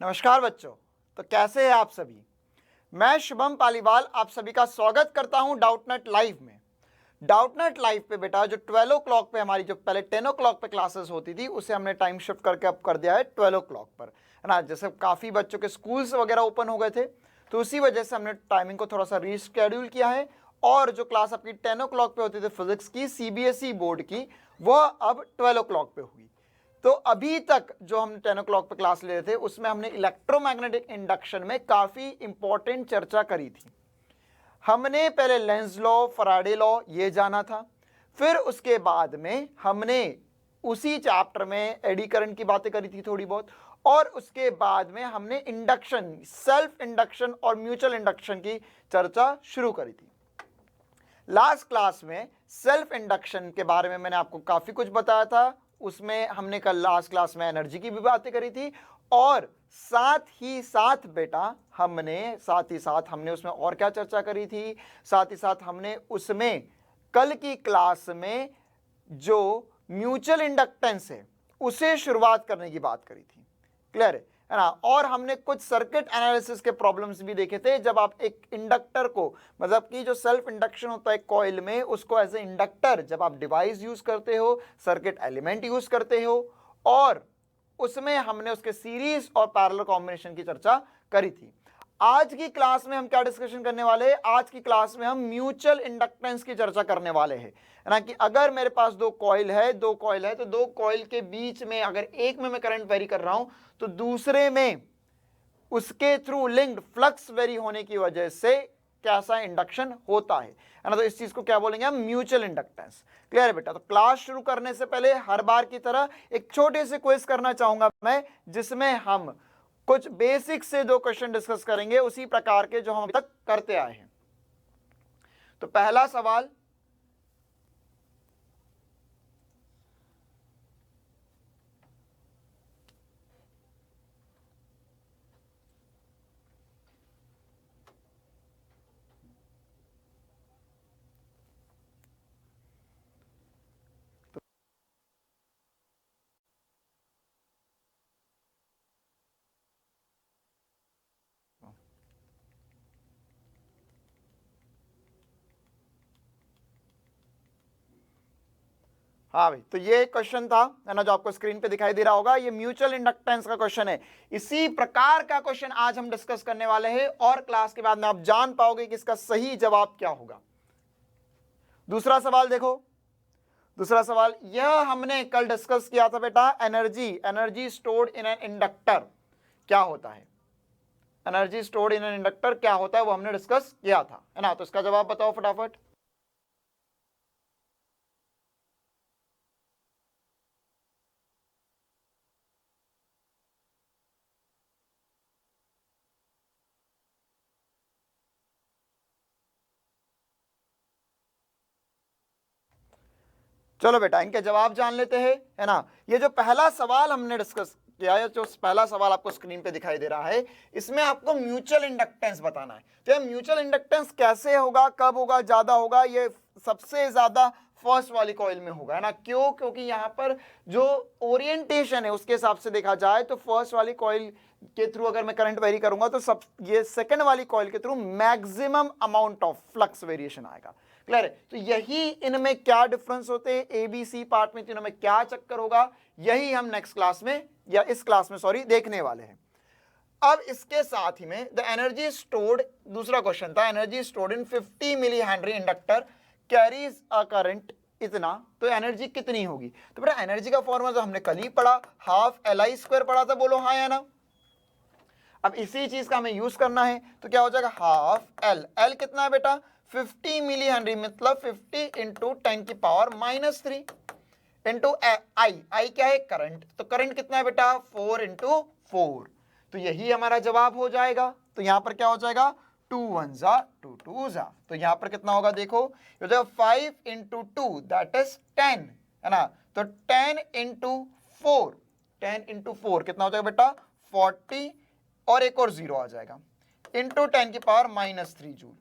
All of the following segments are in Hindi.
नमस्कार बच्चों। तो कैसे हैं आप सभी। मैं शुभम पालीवाल आप सभी का स्वागत करता हूं डाउटनेट लाइव में। डाउटनेट लाइव पे बेटा जो 12 o'clock पे हमारी जो पहले 10 o'clock पे क्लासेस होती थी उसे हमने टाइम शिफ्ट करके अब कर दिया है 12 o'clock पर, है ना। जैसे काफ़ी बच्चों के स्कूल्स वगैरह ओपन हो गए थे तो उसी वजह से हमने टाइमिंग को थोड़ा सा रीस्केड्यूल किया है। और जो क्लास आपकी 10 o'clock पे होती थी फिजिक्स की CBSE बोर्ड की, वह अब 12 o'clock पे हुई। तो अभी तक जो हम 10 o'clock पे क्लास ले रहे थे उसमें हमने इलेक्ट्रोमैग्नेटिक इंडक्शन में काफ़ी इंपॉर्टेंट चर्चा करी थी। हमने पहले लेंज लॉ, फराडे लॉ ये जाना था। फिर उसके बाद में हमने उसी चैप्टर में एडी करंट की बातें करी थी थोड़ी बहुत, और उसके बाद में हमने इंडक्शन, सेल्फ इंडक्शन और म्यूचुअल इंडक्शन की चर्चा शुरू करी थी। लास्ट क्लास में सेल्फ इंडक्शन के बारे में मैंने आपको काफ़ी कुछ बताया था। उसमें हमने कल लास्ट क्लास में एनर्जी की भी बातें करी थी, और साथ ही साथ हमने उसमें और क्या चर्चा करी थी। साथ ही साथ हमने उसमें कल की क्लास में जो म्यूचुअल इंडक्टेंस है उसे शुरुआत करने की बात करी थी। क्लियर है ना। और हमने कुछ सर्किट एनालिसिस के प्रॉब्लम्स भी देखे थे। जब आप एक इंडक्टर को, मतलब कि जो सेल्फ इंडक्शन होता है कॉइल में, उसको एज ए इंडक्टर जब आप डिवाइस यूज करते हो, सर्किट एलिमेंट यूज करते हो, और उसमें हमने उसके सीरीज और पैरेलल कॉम्बिनेशन की चर्चा करी थी। आज की क्लास में हम क्या डिस्कशन करने वाले हैं? आज की क्लास में हम म्यूचुअल इंडक्टेंस की चर्चा करने वाले हैं, है ना। कि अगर मेरे पास दो कॉइल है तो दो कॉइल के बीच में अगर एक में मैं करंट वेरी कर रहा हूं तो दूसरे में उसके थ्रू लिंक्ड फ्लक्स वेरी होने की वजह से कैसा इंडक्शन होता है ना। तो इस चीज को क्या बोलेंगे हम? Mutual inductance. क्लियर है बेटा। तो क्लास शुरू करने से पहले हर बार की तरह एक छोटे से क्विज करना चाहूंगा मैं, जिसमें हम कुछ बेसिक से दो क्वेश्चन डिस्कस करेंगे उसी प्रकार के जो हम अभी तक करते आए हैं। तो पहला सवाल, हाँ भाई, तो ये क्वेश्चन था, है ना, जो आपको स्क्रीन पे दिखाई दे रहा होगा। ये म्यूचुअल इंडक्टेंस का क्वेश्चन है। इसी प्रकार का क्वेश्चन आज हम डिस्कस करने वाले हैं, और क्लास के बाद में आप जान पाओगे कि इसका सही जवाब क्या होगा। दूसरा सवाल देखो। दूसरा सवाल, यह हमने कल डिस्कस किया था बेटा, energy stored in an inductor क्या होता है। Energy stored in an inductor क्या होता है वो हमने डिस्कस किया था, है ना। तो इसका जवाब बताओ फटाफट। चलो बेटा, इनके जवाब जान लेते हैं, है ना। ये जो पहला सवाल हमने डिस्कस किया है, जो पहला सवाल आपको स्क्रीन पे दिखाई दे रहा है, इसमें आपको म्यूचुअल इंडक्टेंस बताना है। तो ये म्यूचुअल इंडक्टेंस कैसे होगा, कब होगा, ज्यादा होगा? ये सबसे ज्यादा फर्स्ट वाली कॉइल में होगा, है ना। क्यों? क्योंकि यहाँ पर जो ओरिएंटेशन है उसके हिसाब से देखा जाए तो फर्स्ट वाली कॉइल के थ्रू अगर मैं करंट वेरी करूंगा तो सब ये सेकंड वाली कॉइल के through maximum amount of flux variation आएगा। क्लियर है। तो यही इनमें क्या डिफरेंस होते हैं, ABC पार्ट में तीनों में क्या चक्कर होगा, यही हम नेक्स्ट क्लास में, या इस क्लास में सॉरी, देखने वाले हैं। अब इसके साथ ही में द एनर्जी स्टोर्ड, दूसरा क्वेश्चन था, energy stored in 50 milli henry inductor carries a current इतना, तो एनर्जी कितनी होगी? तो बेटा एनर्जी का फॉर्मूला तो हमने कल ही पढ़ा, हाफ LI² पढ़ा था, बोलो हाँ या ना। अब इसी चीज का हमें यूज करना है, तो क्या हो जाएगा? हाफ L कितना है बेटा? 50 मिली हेनरी, मतलब 50 इंटू 10⁻³ इंटू आई क्या है? करंट। तो करंट कितना है बेटा? 4 इंटू 4। तो यही हमारा जवाब हो जाएगा। तो यहां पर क्या हो जाएगा? 2 1 जा 2 2 जा। तो यहां पर कितना होगा देखो, ये हो जाएगा 5 इंटू 2 दैट इज 10, है ना। तो 10 इंटू 4, 10 इंटू 4 कितना हो जाएगा बेटा? 40, और एक और जीरो आ जाएगा, इंटू 10⁻³ जूल।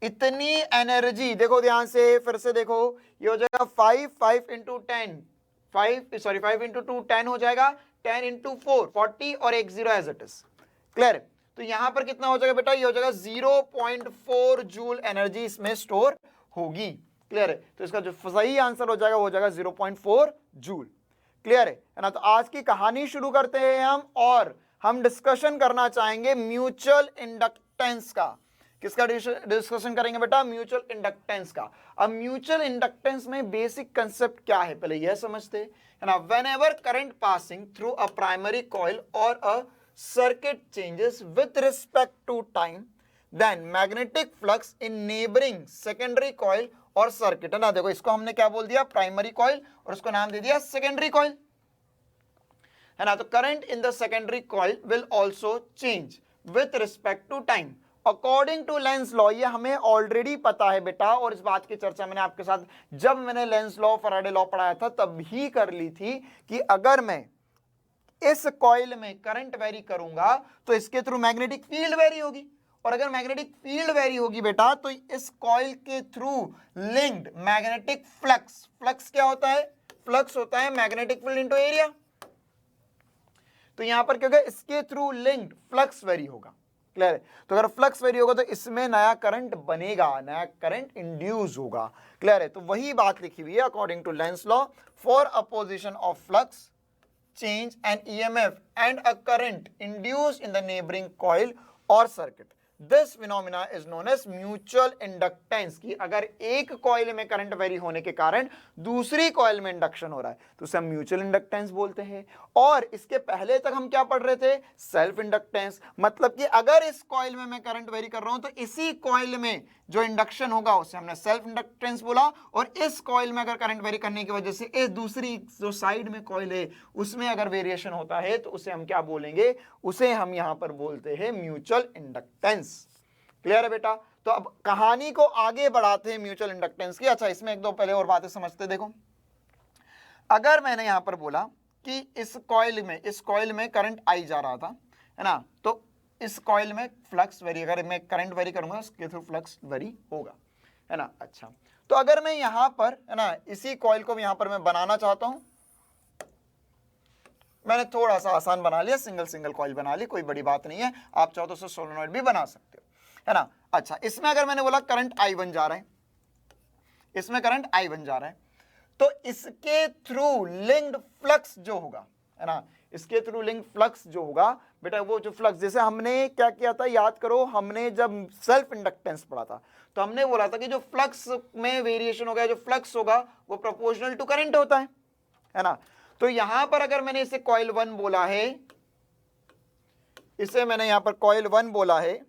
इतनी एनर्जी, देखो ध्यान से, फिर से देखो, ये हो जाएगा 5 इंटू 10, 5 इंटू 2 10 हो जाएगा, 10 इंटू 4 40 और एक 0 एज इट इज। क्लियर है? तो यहां पर कितना हो जाएगा बेटा, ये हो जाएगा 0.4 जूल एनर्जी इसमें स्टोर होगी। क्लियर है? तो इसका जो सही आंसर हो जाएगा वो हो जाएगा 0.4 जूल। क्लियर है ना? तो आज की कहानी शुरू करते हैं हम, और हम डिस्कशन करना चाहेंगे म्यूचुअल इंडक्टेंस का। किसका डिस्कशन करेंगे बेटा? म्यूचुअल इंडक्टेंस का। अब म्यूचुअल इंडक्टेंस में बेसिक कंसेप्ट क्या है पहले यह समझते हैं, है ना। Whenever current passing through a primary coil और अ circuit changes with respect to time, then magnetic flux in neighboring secondary coil और circuit, है ना। देखो इसको हमने क्या बोल दिया, प्राइमरी कॉइल, और उसको नाम दे दिया सेकेंडरी कॉइल, है ना। तो current in the secondary coil will also change with respect to time according to Lenz law. ये हमें ऑलरेडी पता है बेटा, और इस बात की चर्चा मैंने आपके साथ जब मैंने लेंस लॉ, फैराडे लॉ पढ़ाया था तब ही कर ली थी कि अगर मैं इस कॉइल में करंट वेरी करूंगा तो इसके थ्रू मैग्नेटिक फील्ड वेरी होगी, और अगर मैग्नेटिक फील्ड वेरी होगी बेटा तो इस कॉइल के through linked magnetic flux, flux क्या होता है? फ्लक्स होता है मैग्नेटिक फील्ड इनटू एरिया। तो यहां पर क्या होगा, इसके थ्रू लिंक्ड फ्लक्स वेरी होगा। क्लियर है? तो अगर फ्लक्स वेरी होगा तो इसमें नया करंट बनेगा, नया करंट इंड्यूस होगा। क्लियर है? तो वही बात लिखी हुई है according to Lenz law, for opposition of flux change an EMF and a current induced in the neighboring coil or circuit. This phenomena is known as mutual inductance, कि अगर एक कॉइल में करंट वेरी होने के कारण दूसरी कॉइल में इंडक्शन हो रहा है तो उसे हम म्यूचुअल इंडक्टेंस बोलते हैं। और इसके पहले तक हम क्या पढ़ रहे थे? Self inductance. मतलब कि अगर इस कॉइल में मैं करंट वेरी कर रहा हूं तो इसी कॉइल में जो इंडक्शन होगा उसे हमने सेल्फ इंडक्टेंस बोला, और इस कॉइल में अगर करंट वेरी करने की वजह से इस दूसरी जो साइड में कॉइल है उसमें अगर वेरिएशन होता है तो उसे हम क्या बोलेंगे? उसे हम यहां पर बोलते हैं म्यूचुअल इंडक्टेंस। क्लियर है बेटा? तो अब कहानी को आगे बढ़ाते हैं म्यूचुअल इंडक्टेंस की। अच्छा, इसमें एक दो पहले और बातें समझते। देखो, अगर मैंने यहां पर बोला कि इस कॉइल में करंट आई जा रहा था, है ना, तो इस कॉइल में फ्लक्स वेरी, अगर मैं करंट वेरी करूंगा उसके थ्रू फ्लक्स वेरी होगा, है ना। अच्छा, तो अगर मैं यहां पर, है ना, इसी कॉइल को यहां पर मैं बनाना चाहता हूं, मैंने थोड़ा सा आसान बना लिया, सिंगल कॉइल बना ली, कोई बड़ी बात नहीं है। आप चाहो तो सोलेनॉइड भी बना सकते हो, है ना। अच्छा, इसमें अगर मैंने बोला करंट I1 जा रहा है, इसमें करंट I1 जा रहा है, तो इसके थ्रू लिंक्ड फ्लक्स जो होगा, है ना, इसके थ्रू लिंक फ्लक्स जो होगा बेटा, वो जो फ्लक्स, जैसे हमने क्या किया था, याद करो, हमने जब सेल्फ इंडक्टेंस पढ़ा था तो हमने बोला था कि जो फ्लक्स में वेरिएशन होगा, जो फ्लक्स होगा वो प्रोपोर्शनल टू करंट होता है ना। तो यहां पर अगर मैंने इसे कॉइल 1 बोला है, इसे मैंने यहां पर कॉइल 1 बोला है,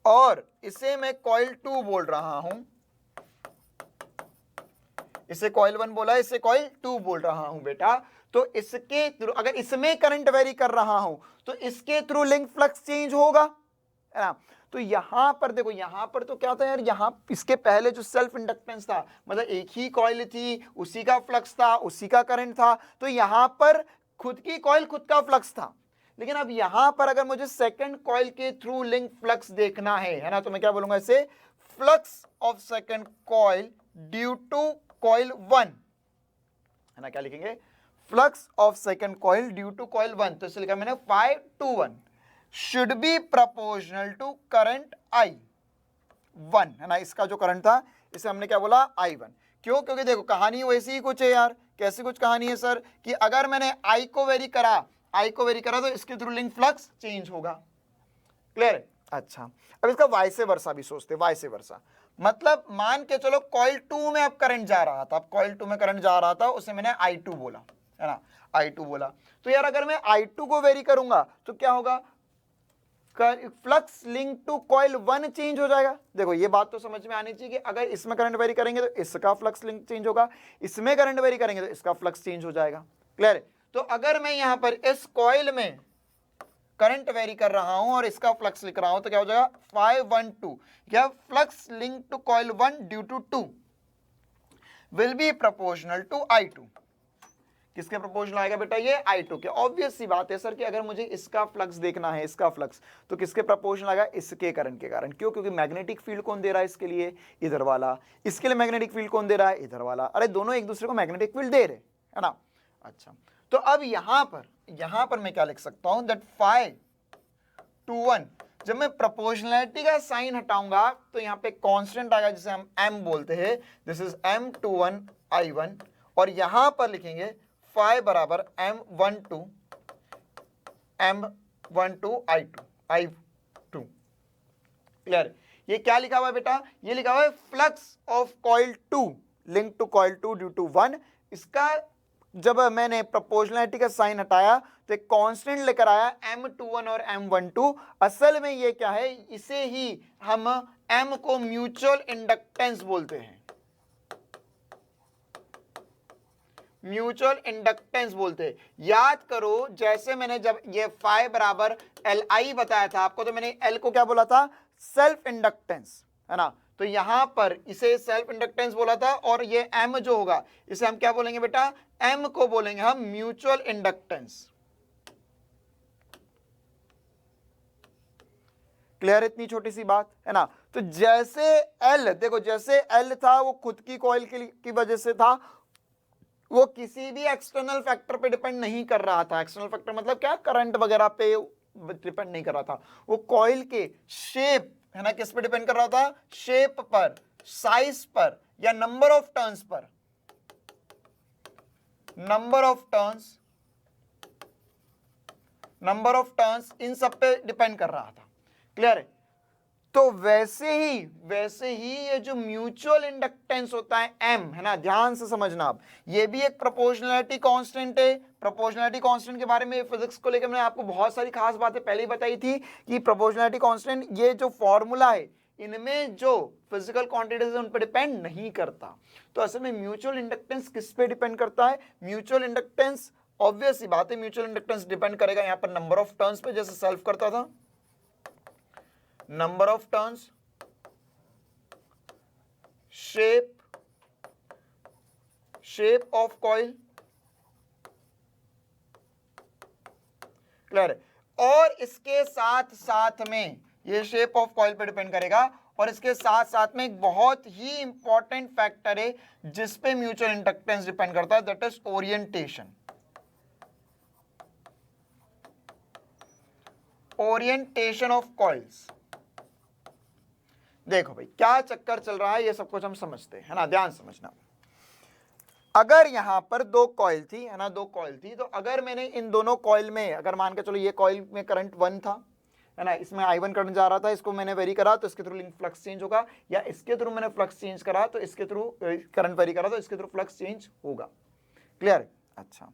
और इसे मैं कॉइल 2 बोल रहा हूं, इसे कॉइल 1 बोला है, इसे कॉइल 2 बोल रहा हूं बेटा, तो इसके थ्रू अगर इसमें करंट वेरी कर रहा हूं तो इसके थ्रू लिंक फ्लक्स चेंज होगा, है ना। तो यहां पर देखो, यहां पर तो क्या था यार, यहां इसके पहले जो सेल्फ इंडक्टेंस था, मतलब एक ही कॉइल थी, उसी का फ्लक्स था, उसी का करंट था, तो यहां पर खुद की कॉइल, खुद का फ्लक्स था। लेकिन अब यहां पर अगर मुझे सेकंड कॉइल के थ्रू लिंक फ्लक्स देखना है ना, तो मैं क्या बोलूंगा इसे? Flux of second coil due to coil 1, है ना। क्या लिखेंगे? Flux of second coil due to coil 1, तो इसे लिखा मैंने 5:1 should be proportional to current I1, है ना। इसका जो करंट था इसे हमने क्या बोला? I1। क्यों? क्योंकि देखो कहानी वैसी ही कुछ है यार। कैसी कुछ कहानी है सर? कि अगर मैंने I को वेरी करा तो इसके थ्रू लिंक फ्लक्स चेंज होगा। क्लियर है? अच्छा, अब इसका वाइसे वर्सा भी सोचते, वाइसे वर्सा मतलब मान के चलो कॉइल 2 में अब करंट जा रहा था, अब कॉइल 2 में करंट जा रहा था, उसे मैंने I2 बोला, है ना, I2 बोला। तो यार अगर मैं I2 को वेरी करूंगा तो क्या होगा? Flux link to coil 1 change हो जाएगा। देखो ये बात तो समझ में आनी चाहिए कि अगर इसमें करंट वेरी करेंगे तो इसका फ्लक्स लिंक चेंज होगा, इसमें करंट वेरी करेंगे तो इसका फ्लक्स चेंज हो जाएगा। क्लियर है? तो अगर मैं यहां पर इस कॉइल में करंट वेरी कर रहा हूं और इसका फ्लक्स लिख रहा हूं तो क्या हो जाएगा? 5:1:2, क्या flux link to coil 1 due to 2 will be proportional to I2। किसके प्रोपोर्शनल आएगा बेटा, ये I2 के। ऑब्वियस सी बात है सर कि अगर मुझे इसका फ्लक्स देखना है, इसका फ्लक्स, तो किसके प्रोपोर्शनल आएगा, इसके करंट के कारण। क्यों, क्योंकि मैग्नेटिक फील्ड कौन दे रहा है इसके लिए, इधर वाला। इसके लिए मैग्नेटिक फील्ड कौन दे रहा है, इधर वाला। अरे दोनों एक दूसरे को मैग्नेटिक फील्ड दे रहे है ना। अच्छा, तो अब यहां पर मैं क्या लिख सकता हूं, दैट phi 2 1, जब मैं प्रोपोर्शनैलिटी का साइन हटाऊंगा तो यहाँ पे कांस्टेंट आएगा जिसे हम m बोलते हैं, दिस इज M21 I1, और यहां पर लिखेंगे phi बराबर M12 I2। क्लियर, ये क्या लिखा हुआ है बेटा, ये लिखा हुआ है flux of coil 2 link to coil 2 due to 1। इसका जब मैंने प्रोपोर्शनैलिटी का साइन हटाया तो एक कांस्टेंट लेकर आया M21 और M12। असल में ये क्या है, इसे ही हम M को म्यूचुअल इंडक्टेंस बोलते हैं, म्यूचुअल इंडक्टेंस बोलते हैं। याद करो, जैसे मैंने जब ये phi बराबर Li बताया था आपको, तो मैंने L को क्या बोला था, सेल्फ इंडक्टेंस, है ना। तो यहां पर इसे सेल्फ इंडक्टेंस बोला था, और ये M जो होगा इसे हम क्या बोलेंगे बेटा, M को बोलेंगे हम म्यूचुअल इंडक्टेंस। क्लियर, इतनी छोटी सी बात है ना। तो जैसे L, देखो जैसे L था वो खुद की कॉइल की वजह से था, वो किसी भी एक्सटर्नल फैक्टर पे डिपेंड नहीं कर रहा था। एक्सटर्नल फैक्टर मतलब क्या, करंट वगैरह पे डिपेंड नहीं कर रहा था, वो कॉइल के शेप, है ना, किस पे डिपेंड कर रहा था, शेप पर, साइज पर, या नंबर ऑफ टर्न्स पर, नंबर ऑफ टर्न्स इन सब पे डिपेंड कर रहा था। क्लियर है। तो वैसे ही ये जो म्यूचुअल इंडक्टेंस होता है M, है ना, ध्यान से समझना आप, ये भी एक प्रोपोर्शनैलिटी कांस्टेंट है। प्रोपोर्शनैलिटी कांस्टेंट के बारे में फिजिक्स को लेकर मैंने आपको बहुत सारी खास बातें पहले ही बताई थी कि प्रोपोर्शनैलिटी कांस्टेंट, ये जो फॉर्मूला है, इनमें जो फिजिकल क्वांटिटीज उन पर डिपेंड नहीं करता। तो असल में म्यूचुअल इंडक्टेंस किस पे डिपेंड करता है, म्यूचुअल इंडक्टेंस, ऑब्वियस सी बात है, म्यूचुअल इंडक्टेंस डिपेंड करेगा यहाँ पर नंबर ऑफ टर्न्स पे, जैसे सॉल्व करता था, number of turns, shape of coil. Clear है। और इसके साथ साथ में ये शेप ऑफ कॉइल पे डिपेंड करेगा, और इसके साथ साथ में एक बहुत ही इंपॉर्टेंट फैक्टर है जिस पे म्यूचुअल इंडक्टेंस डिपेंड करता है, that is orientation of coils. देखो भाई क्या चक्कर चल रहा है, ये सब कुछ हम समझते हैं, है ना, ध्यान समझना। अगर यहां पर दो कॉइल थी, है ना, दो कॉइल थी, तो अगर मैंने इन दोनों कॉइल में, अगर मान के चलो ये कॉइल में करंट 1 था, है ना, इसमें I1 करंट जा रहा था, इसको मैंने वेरी करा तो इसके थ्रू लिंक फ्लक्स चेंज होगा, या इसके थ्रू मैंने फ्लक्स चेंज करा तो इसके थ्रू करंट वेरी करा तो इसके थ्रू फ्लक्स चेंज होगा। क्लियर है। अच्छा,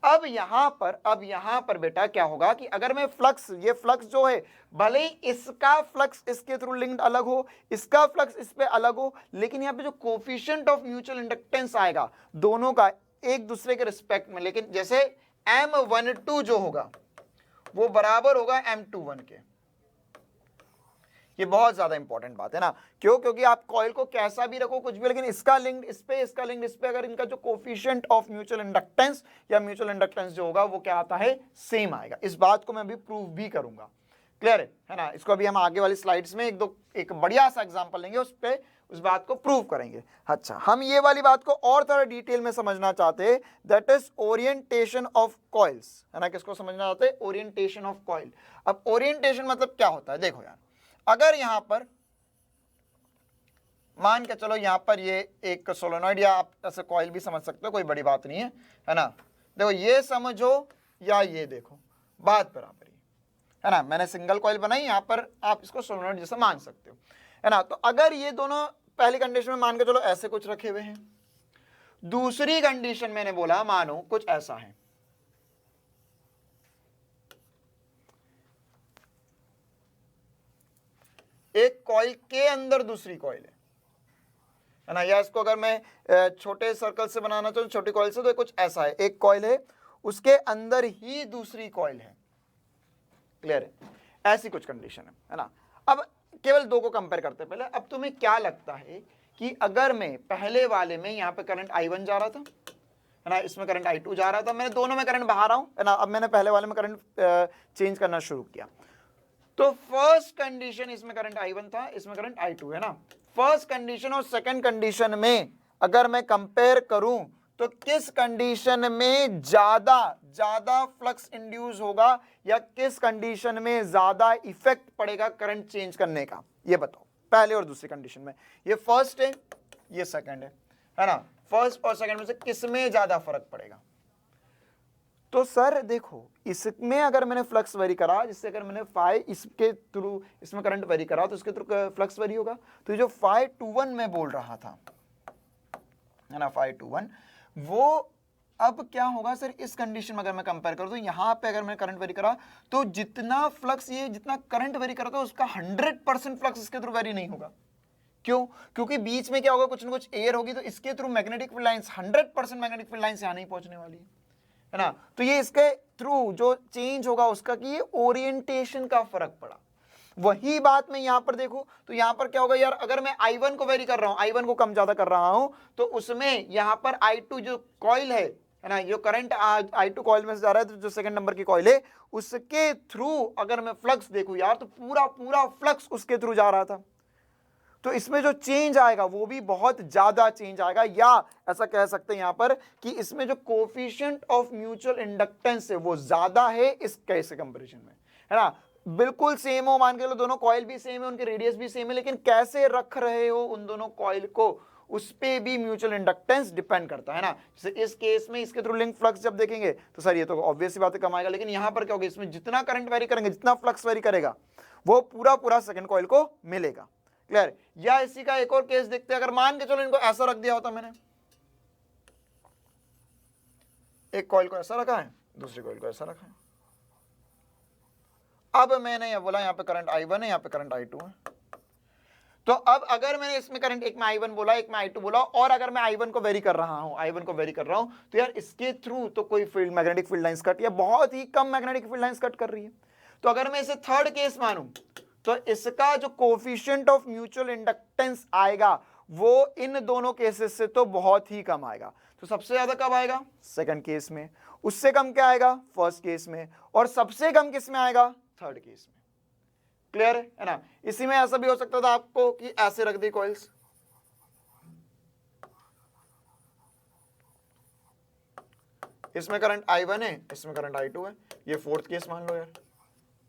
अब यहां पर बेटा क्या होगा कि अगर मैं फ्लक्स, ये फ्लक्स जो है, भले ही इसका फ्लक्स इसके थ्रू लिंक्ड अलग हो, इसका फ्लक्स इस पे अलग हो, लेकिन यहाँ पे जो कोफिशिएंट ऑफ म्यूचुअल इंडक्टेंस आएगा दोनों का एक दूसरे के रिस्पेक्ट में, लेकिन जैसे M12 जो होगा वो बराबर होगा M21 के। ये बहुत ज्यादा इंपॉर्टेंट बात है ना, क्यों, क्योंकि आप कॉइल को कैसा भी रखो कुछ भी, लेकिन इसका लिंक्ड इस पे, इसका लिंक्ड इस पे, अगर इनका जो कोफिशिएंट ऑफ म्यूचुअल इंडक्टेंस या म्यूचुअल इंडक्टेंस जो होगा वो क्या आता है, सेम आएगा। इस बात को मैं अभी प्रूव भी करूंगा। क्लियर है ना। इसको अभी हम आगे वाली स्लाइड्स में एक बढ़िया सा एग्जांपल लेंगे, उस बात को प्रूव करेंगे। अच्छा, हम ये वाली बात को और थोड़ा डिटेल में समझना चाहते हैं, that is orientation of coils, है ना। किसको समझना चाहते हैं, ओरिएंटेशन ऑफ कॉइल। अब ओरिएंटेशन मतलब क्या होता है, देखो यार, अगर यहां पर मान के चलो यहां पर ये एक सोलेनॉइड, या आप ऐसे कॉइल भी समझ सकते हो, कोई बड़ी बात नहीं है ना। देखो ये समझो या ये देखो, बात बराबर है ना। मैंने सिंगल कॉइल बनाई, यहां पर आप इसको सोलेनॉइड जैसे मान सकते हो, है ना। तो अगर ये दोनों पहली कंडीशन में मान के चलो ऐसे कुछ रखे हुए हैं, दूसरी कंडीशन मैंने बोला मानो कुछ ऐसा है, एक कॉइल के अंदर दूसरी कॉइल है ना, या इसको अगर मैं छोटे सर्कल से बनाना चाहूँ, छोटी कॉइल से, तो कुछ ऐसा है, एक कॉइल है उसके अंदर ही दूसरी कॉइल है। क्लियर है, ऐसी कुछ कंडीशन है ना। अब केवल दो को कंपेयर करते हैं पहले। अब तुम्हें क्या लगता है कि अगर मैं पहले वाले में यहां पे करंट I1 जा रहा था, है ना, इसमें करंट I2 जा रहा था, मैंने दोनों में करंट बहा रहा हूं, है ना, अब मैंने पहले वाले में करंट चेंज करना शुरू किया। तो फर्स्ट कंडीशन इसमें करंट I1 था, इसमें करंट I2 है ना। फर्स्ट कंडीशन और सेकंड कंडीशन में अगर मैं कंपेयर करूं तो किस कंडीशन में ज्यादा फ्लक्स इंड्यूस होगा या किस कंडीशन में ज्यादा इफेक्ट पड़ेगा करंट चेंज करने का, ये बताओ, पहले और दूसरी कंडीशन में। ये फर्स्ट है, ये सेकंड है ना। फर्स्ट और सेकंड में से किसमें ज्यादा फर्क पड़ेगा? तो सर देखो, इसमें अगर मैंने फ्लक्स वेरी करा, जिससे अगर मैंने फाई इसके थ्रू इसमें करंट वेरी करा तो इसके थ्रू फ्लक्स वेरी होगा। तो जो φ21 में बोल रहा था, है ना, φ21, वो अब क्या होगा सर, इस कंडीशन में अगर मैं कंपेयर करूं तो यहां पे अगर मैं करंट वेरी करा तो जितना फ्लक्स ये जितना करंट वेरी करा था उसका 100% फ्लक्स इसके थ्रू वेरी नहीं होगा। क्यों? क्योंकि बीच में क्या होगा, कुछ ना कुछ एयर होगी, तो इसके through magnetic field lines 100% magnetic field lines यहां नहीं पहुंचने वाली है ना। तो ये इसके थ्रू जो चेंज होगा उसका कि ये ओरिएंटेशन का फर्क पड़ा। वही बात मैं यहां पर देखूं तो यहां पर क्या होगा यार, अगर मैं I1 को वेरी कर रहा हूं, I1 को कम ज्यादा कर रहा हूं, तो उसमें यहां पर I2 जो कॉइल है ना, जो करंट I2 कॉइल में से जा रहा है, तो जो सेकंड नंबर की कॉइल है उसके थ्रू अगर मैं फ्लक्स देखूं यार, तो पूरा फ्लक्स उसके थ्रू जा रहा था। तो इसमें जो चेंज आएगा वो भी बहुत ज्यादा चेंज आएगा, या ऐसा कह सकते हैं यहां पर कि इसमें जो कोफिशिएंट ऑफ म्यूचुअल इंडक्टेंस है वो ज्यादा है इस केस के कंपैरिजन में, है ना। बिल्कुल सेम हो, मान के लो दोनों कॉइल भी सेम है, उनके रेडियस भी सेम है, लेकिन कैसे रख रहे हो उन दोनों कॉइल को, उस पे भी म्यूचुअल इंडक्टेंस डिपेंड करता है ना। जैसे इस केस में इसके थ्रू लिंक फ्लक्स जब देखेंगे तो सर ये तो ऑब्वियस सी बात है कम आएगा, लेकिन यहां पर क्या होगा, इसमें जितना करंट वेरी करेंगे, जितना फ्लक्स वेरी करेगा, वो पूरा सेकंड कॉइल को मिलेगा। क्लियर? या इसी का एक और केस देखते हैं, अगर मान के चलो इनको ऐसा रख दिया होता मैंने, एक कॉइल को ऐसा रखा है, दूसरी कॉइल को ऐसा रखा है। अब मैंने ये बोला यहाँ पे करंट I1 है, यहाँ पे करंट I2 है। तो अब अगर मैंने इसमें करंट, एक में I1 बोला, एक में I2 बोला, और अगर मैं I1 को वेरी कर रहा हूं, तो यार इसके थ्रू तो कोई field, magnetic field lines cut या बहुत ही कम मैग्नेटिक फील्ड लाइंस कट कर रही है। तो अगर मैं इसे थर्ड केस मानूं तो इसका जो कोफिशिएंट ऑफ म्यूचुअल इंडक्टेंस आएगा वो इन दोनों केसेस से तो बहुत ही कम आएगा। तो सबसे ज्यादा कब आएगा? सेकंड केस में। उससे कम क्या आएगा? फर्स्ट केस में। और सबसे कम किस में आएगा? थर्ड केस में। क्लियर है ना? इसी में ऐसा भी हो सकता था आपको कि ऐसे रख दी कॉइल्स, इसमें करंट I1 है, इसमें करंट I2 है, ये फोर्थ केस मान लो यार,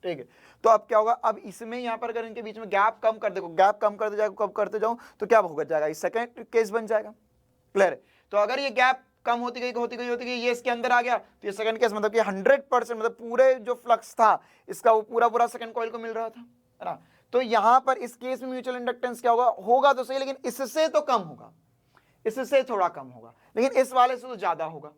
ठीक है। तो अब क्या होगा, अब इसमें यहां पर अगर इनके बीच में गैप कम कर देखो, गैप कम करते जाओ, कम करते जाओ तो क्या होगा जाएगा, ये सेकंड केस बन जाएगा। क्लियर है? तो अगर ये गैप कम होती गई ये इसके अंदर आ गया तो ये सेकंड केस, मतलब कि 100% मतलब पूरे जो फ्लक्स था इसका वो पूरा सेकंड कॉइल को मिल रहा था, है ना। तो यहां पर इस केस में म्यूचुअल इंडक्टेंस क्या होगा तो सही, लेकिन इससे तो कम होगा, इससे थोड़ा कम होगा, लेकिन इस वाले से तो ज्यादा होगा।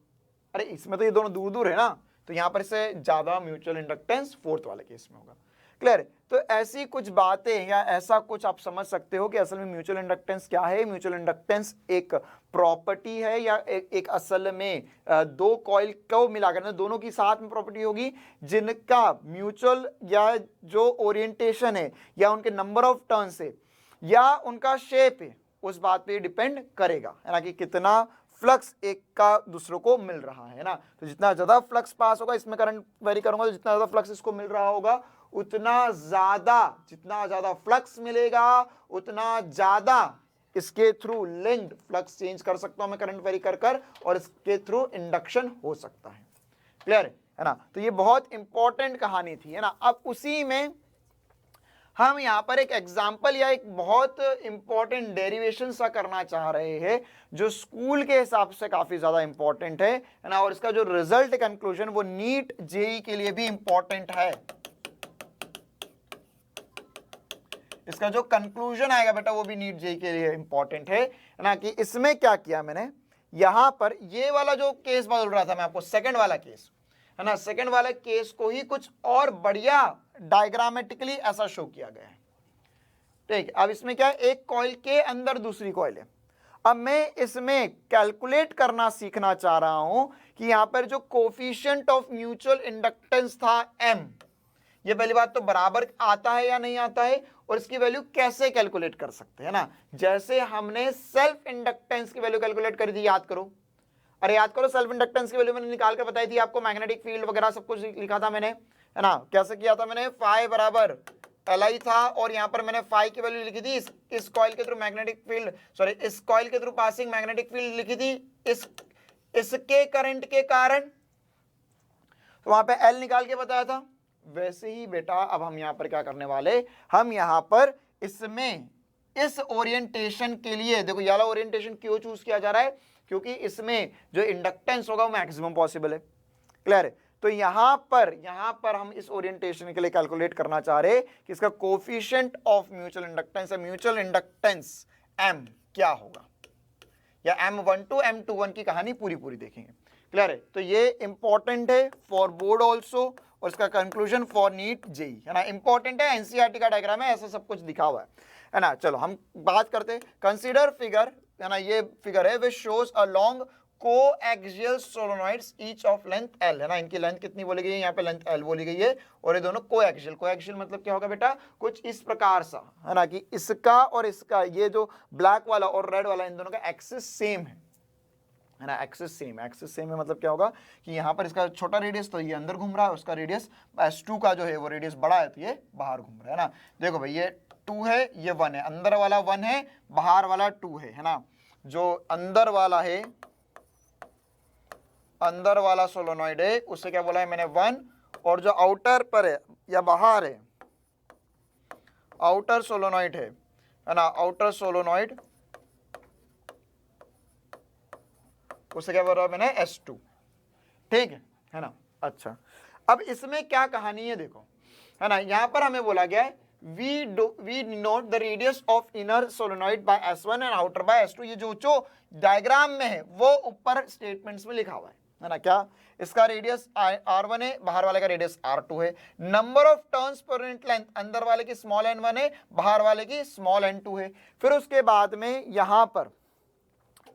अरे इसमें तो ये दोनों दूर दूर है ना, तो यहां पर से ज्यादा म्यूचुअल इंडक्टेंस फोर्थ वाले केस में होगा। क्लियर? तो ऐसी कुछ बातें या ऐसा कुछ आप समझ सकते हो कि असल में म्यूचुअल इंडक्टेंस क्या है। म्यूचुअल इंडक्टेंस एक प्रॉपर्टी है या एक असल में दो कॉइल को मिलाकर दोनों की साथ में प्रॉपर्टी होगी जिनका म्यूचुअल या जो ओरिएंटेशन है या उनके नंबर ऑफ टर्न्स है या उनका शेप है उस बात पे डिपेंड करेगा, है ना, कि कितना फ्लक्स एक का दूसरों को मिल रहा है ना। तो जितना ज्यादा फ्लक्स पास होगा, इसमें करंट वेरी करूंगा तो जितना ज्यादा फ्लक्स इसको मिल रहा होगा जितना ज्यादा फ्लक्स मिलेगा उतना ज्यादा इसके थ्रू लिंक्ड फ्लक्स चेंज कर सकता हूं मैं करंट वेरी कर और इसके थ्रू इंडक्शन हो सकता है। क्लियर है ना? तो ये बहुत इंपॉर्टेंट कहानी थी, है ना। अब उसी में हम यहां पर एक एग्जाम्पल या एक बहुत इंपॉर्टेंट डेरिवेशन सा करना चाह रहे हैं जो स्कूल के हिसाब से काफी ज्यादा इंपॉर्टेंट है ना, और इसका जो रिजल्ट कंक्लूजन वो नीट जेई के लिए भी इंपॉर्टेंट है। इसका जो कंक्लूजन आएगा बेटा वो भी नीट जेई के लिए इंपॉर्टेंट है ना, कि इसमें क्या किया मैंने, यहां पर ये वाला जो केस बोल रहा था मैं आपको, सेकंड वाला केस है ना, सेकंड वाले केस को ही कुछ और बढ़िया डायग्रामेटिकली ऐसा शो किया गया है। ठीक, अब इसमें क्या है, एक कॉइल के अंदर दूसरी कॉइल है। अब मैं इसमें कैलकुलेट करना सीखना चाह रहा हूं कि यहां पर जो कोफिशिएंट ऑफ म्यूचुअल इंडक्टेंस था m, ये पहली बात तो बराबर आता है या नहीं आता है, और इसकी वैल्यू कैसे कैलकुलेट कर सकते हैं ना। जैसे हमने सेल्फ इंडक्टेंस की वैल्यू कैलकुलेट करी थी, याद करो। अरे याद करो, सेल्फ इंडक्टेंस की वैल्यू मैंने निकाल कर बताई थी आपको, मैग्नेटिक फील्ड वगैरह सब कुछ लिखा था मैंने, है ना। कैसे किया था मैंने, फाई बराबर Li था, और यहाँ पर मैंने फाई की वैल्यू लिखी थी इस कॉइल के थ्रू मैग्नेटिक फील्ड, सॉरी इस कॉइल के थ्रू पासिंग मैग्नेटिक फील्ड लिखी थी इसके करंट के कारण, तो वहां पे L निकाल के बताया था। वैसे ही बेटा अब हम यहाँ पर क्या करने वाले, हम यहाँ पर इसमें इस ओरिएंटेशन के लिए, देखो ये वाला ओरिएंटेशन क्यों चूज किया जा रहा है, क्योंकि इसमें जो इंडक्टेंस होगा वो मैक्सिमम पॉसिबल है। क्लियर है। तो यहां पर हम इस ओरिएंटेशन के लिए कैलकुलेट करना चाह रहे कि इसका कोफिशिएंट ऑफ म्यूचुअल इंडक्टेंस है, म्यूचुअल इंडक्टेंस M क्या होगा, या M12 M21 की कहानी पूरी देखेंगे। क्लियर है। तो ये इंपॉर्टेंट है फॉर बोर्ड ऑल्सो, और इसका कंक्लूजन फॉर नीट जेई, है ना, इंपॉर्टेंट है, एनसीईआरटी का डायग्राम है, ऐसा सब कुछ दिखा हुआ है ना। चलो हम बात करते हैं, कंसीडर फिगर, है ना, ये फिगर है which shows a long coaxial solenoids each of length L, है ना, इनकी लेंथ कितनी बोली गई है, यहाँ पे लेंथ L बोली गई है, और ये दोनों कोएक्सियल मतलब क्या होगा बेटा, कुछ इस प्रकार सा, है ना, कि इसका और इसका, ये जो ब्लैक वाला और रेड वाला, इन दोनों का एक्सिस सेम है ना, एक्सिस सेम है, मतलब क्या होगा कि यहाँ पर इसका छोटा रेडियस तो ये अंदर घूम रहा है, उसका रेडियस S2 का जो है वो रेडियस बड़ा है, तो ये बाहर घूम रहा है ना। देखो भाई ये 2 है, ये 1 है, अंदर वाला 1 है, बाहर वाला 2 है ना। जो अंदर वाला है, अंदर वाला सोलोनॉइड है, उससे क्या बोला है मैंने 1, और जो आउटर पर है या बाहर है, आउटर सोलोनॉइड है ना, आउटर सोलोनॉइड, उससे क्या बोल रहा है मैंने S2, ठीक है ना। अच्छा, अब इसमें क्या कहानी है देखो, है ना, यहां पर हमें बोला गया है we note the radius of inner solenoid by S1 and outer by S2, ये जो डायग्राम में है वो ऊपर स्टेटमेंट्स में लिखा हुआ है ना। क्या, इसका रेडियस R1 है, बाहर वाले का रेडियस R2 है, number of turns per unit length अंदर वाले की स्मॉल n1 है, बाहर वाले की स्मॉल n2 है। फिर उसके बाद में यहां पर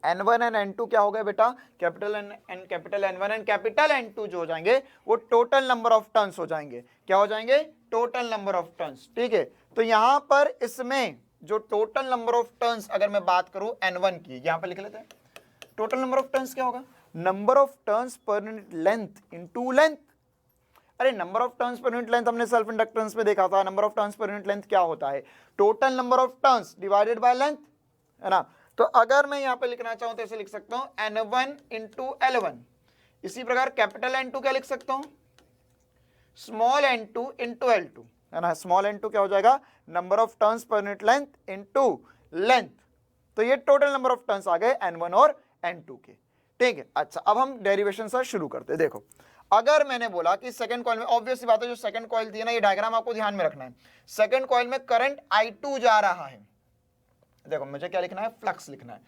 N1 एंड N2 क्या हो गए बेटा, capital N capital N1 and capital N2 जो हो जाएंगे वो टोटल नंबर ऑफ टर्न्स हो जाएंगे। क्या हो जाएंगे, टोटल नंबर ऑफ टर्न्स, ठीक है। तो यहां पर इसमें जो टोटल नंबर ऑफ टर्न्स अगर मैं बात करूं N1 की, यहां पर लिख लेते हैं, टोटल नंबर ऑफ टर्न्स क्या होगा, number of turns per unit length into length. अरे number of turns per unit length हमने सेल्फ इंडक्टेंस में देखा था, number of turns per unit length क्या होता है, total number of turns divided by length, है ना। तो अगर मैं यहां पे लिखना चाहूं तो ऐसे लिख सकता हूं N1 इंटू L1, इसी प्रकार कैपिटल N2 क्या लिख सकता हूं, स्मॉल n2 इंटू L2, है ना। स्मॉल n2 क्या हो जाएगा, number of turns per unit length into length, तो ये टोटल नंबर ऑफ टर्न्स आ गए N1 और N2 के, ठीक है। अच्छा, अब हम डेरिवेशन से शुरू करते हैं। देखो अगर मैंने बोला कि सेकंड कॉइल में, ऑब्वियस बात है जो सेकंड कॉइल थी ना, ये डायग्राम आपको ध्यान में रखना है, सेकंड कॉइल में करंट I2 जा रहा है, देखो मुझे क्या लिखना है, फ्लक्स लिखना है,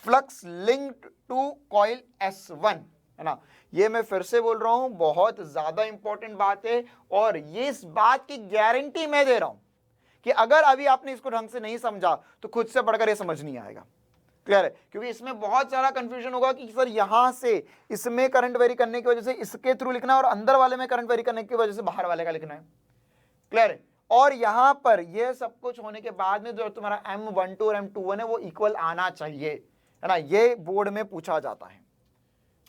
flux linked to coil S1, है ना। ये मैं फिर से बोल रहा हूं, बहुत ज्यादा इंपॉर्टेंट बात है, और ये इस बात की गारंटी मैं दे रहा हूं कि अगर अभी आपने इसको ढंग से नहीं समझा तो खुद से पढ़कर ये समझ नहीं आएगा। क्लियर है, क्योंकि इसमें बहुत सारा कंफ्यूजन होगा कि सर यहां से इसमें करंट वेरी करने की वजह से इसके थ्रू लिखना है, और अंदर वाले में करंट वेरी करने की वजह से बाहर वाले का लिखना है। क्लियर है, और यहां पर ये सब कुछ होने के बाद में जो तुम्हारा M12 और M21 है वो इक्वल आना चाहिए, है ना, ये बोर्ड में पूछा जाता है,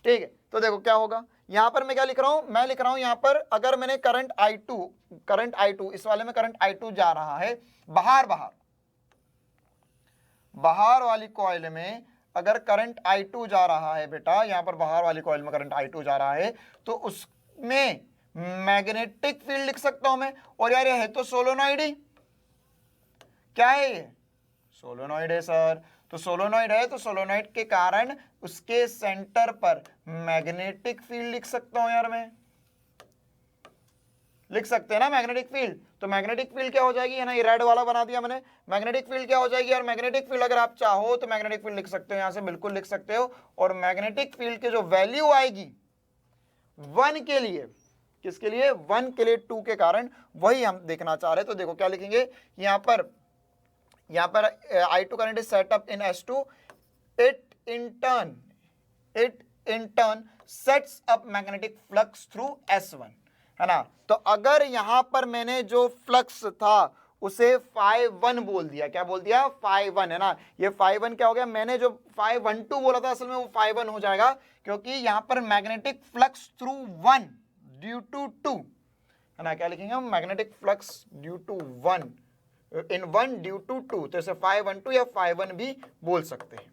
ठीक है। तो देखो क्या होगा, यहां पर मैं क्या लिख रहा हूं, मैं लिख रहा हूं यहां पर अगर मैंने करंट I2 इस वाले में करंट I2 जा रहा है बाहर वाली कॉइल में, अगर करंट I2 जा रहा है बेटा, यहां पर बाहर वाली कॉइल में करंट I2 जा रहा है, तो उसमें मैग्नेटिक फील्ड लिख सकता हूं मैं, और यार ये है तो सोलोनॉइड ही, क्या है ये, सोलोनॉइड है सर, तो सोलोनॉइड है तो सोलोनॉइड के कारण उसके सेंटर पर मैग्नेटिक फील्ड लिख सकता हूं यार, मैं लिख सकते हैं ना मैग्नेटिक फील्ड। तो मैग्नेटिक फील्ड क्या हो जाएगी, है ना, ये रेड वाला बना दिया मैंने, मैग्नेटिक फील्ड क्या हो जाएगी, और मैग्नेटिक फील्ड अगर आप चाहो तो मैग्नेटिक फील्ड लिख सकते हो, यहां से बिल्कुल लिख सकते हो, और मैग्नेटिक फील्ड की जो वैल्यू आएगी 1 के लिए, किसके लिए, 1 के लिए 2 के कारण, वही हम देखना चाह रहे हैं। तो देखो क्या लिखेंगे यहां पर I2 current is set up in S2, it in turn sets up magnetic flux through S1, है ना। तो अगर यहां पर मैंने जो फ्लक्स था उसे phi1 बोल दिया। क्या बोल दिया? phi1 है ना। ये phi1 क्या हो गया? मैंने जो phi12 बोला था असल में वो phi1 हो जाएगा, क्योंकि यहां पर magnetic flux through 1 due to 2 है ना। क्या लिखेंगे हम? Magnetic flux due to 1 in 1 due to 2, तो इसे phi12 या phi1 भी बोल सकते हैं।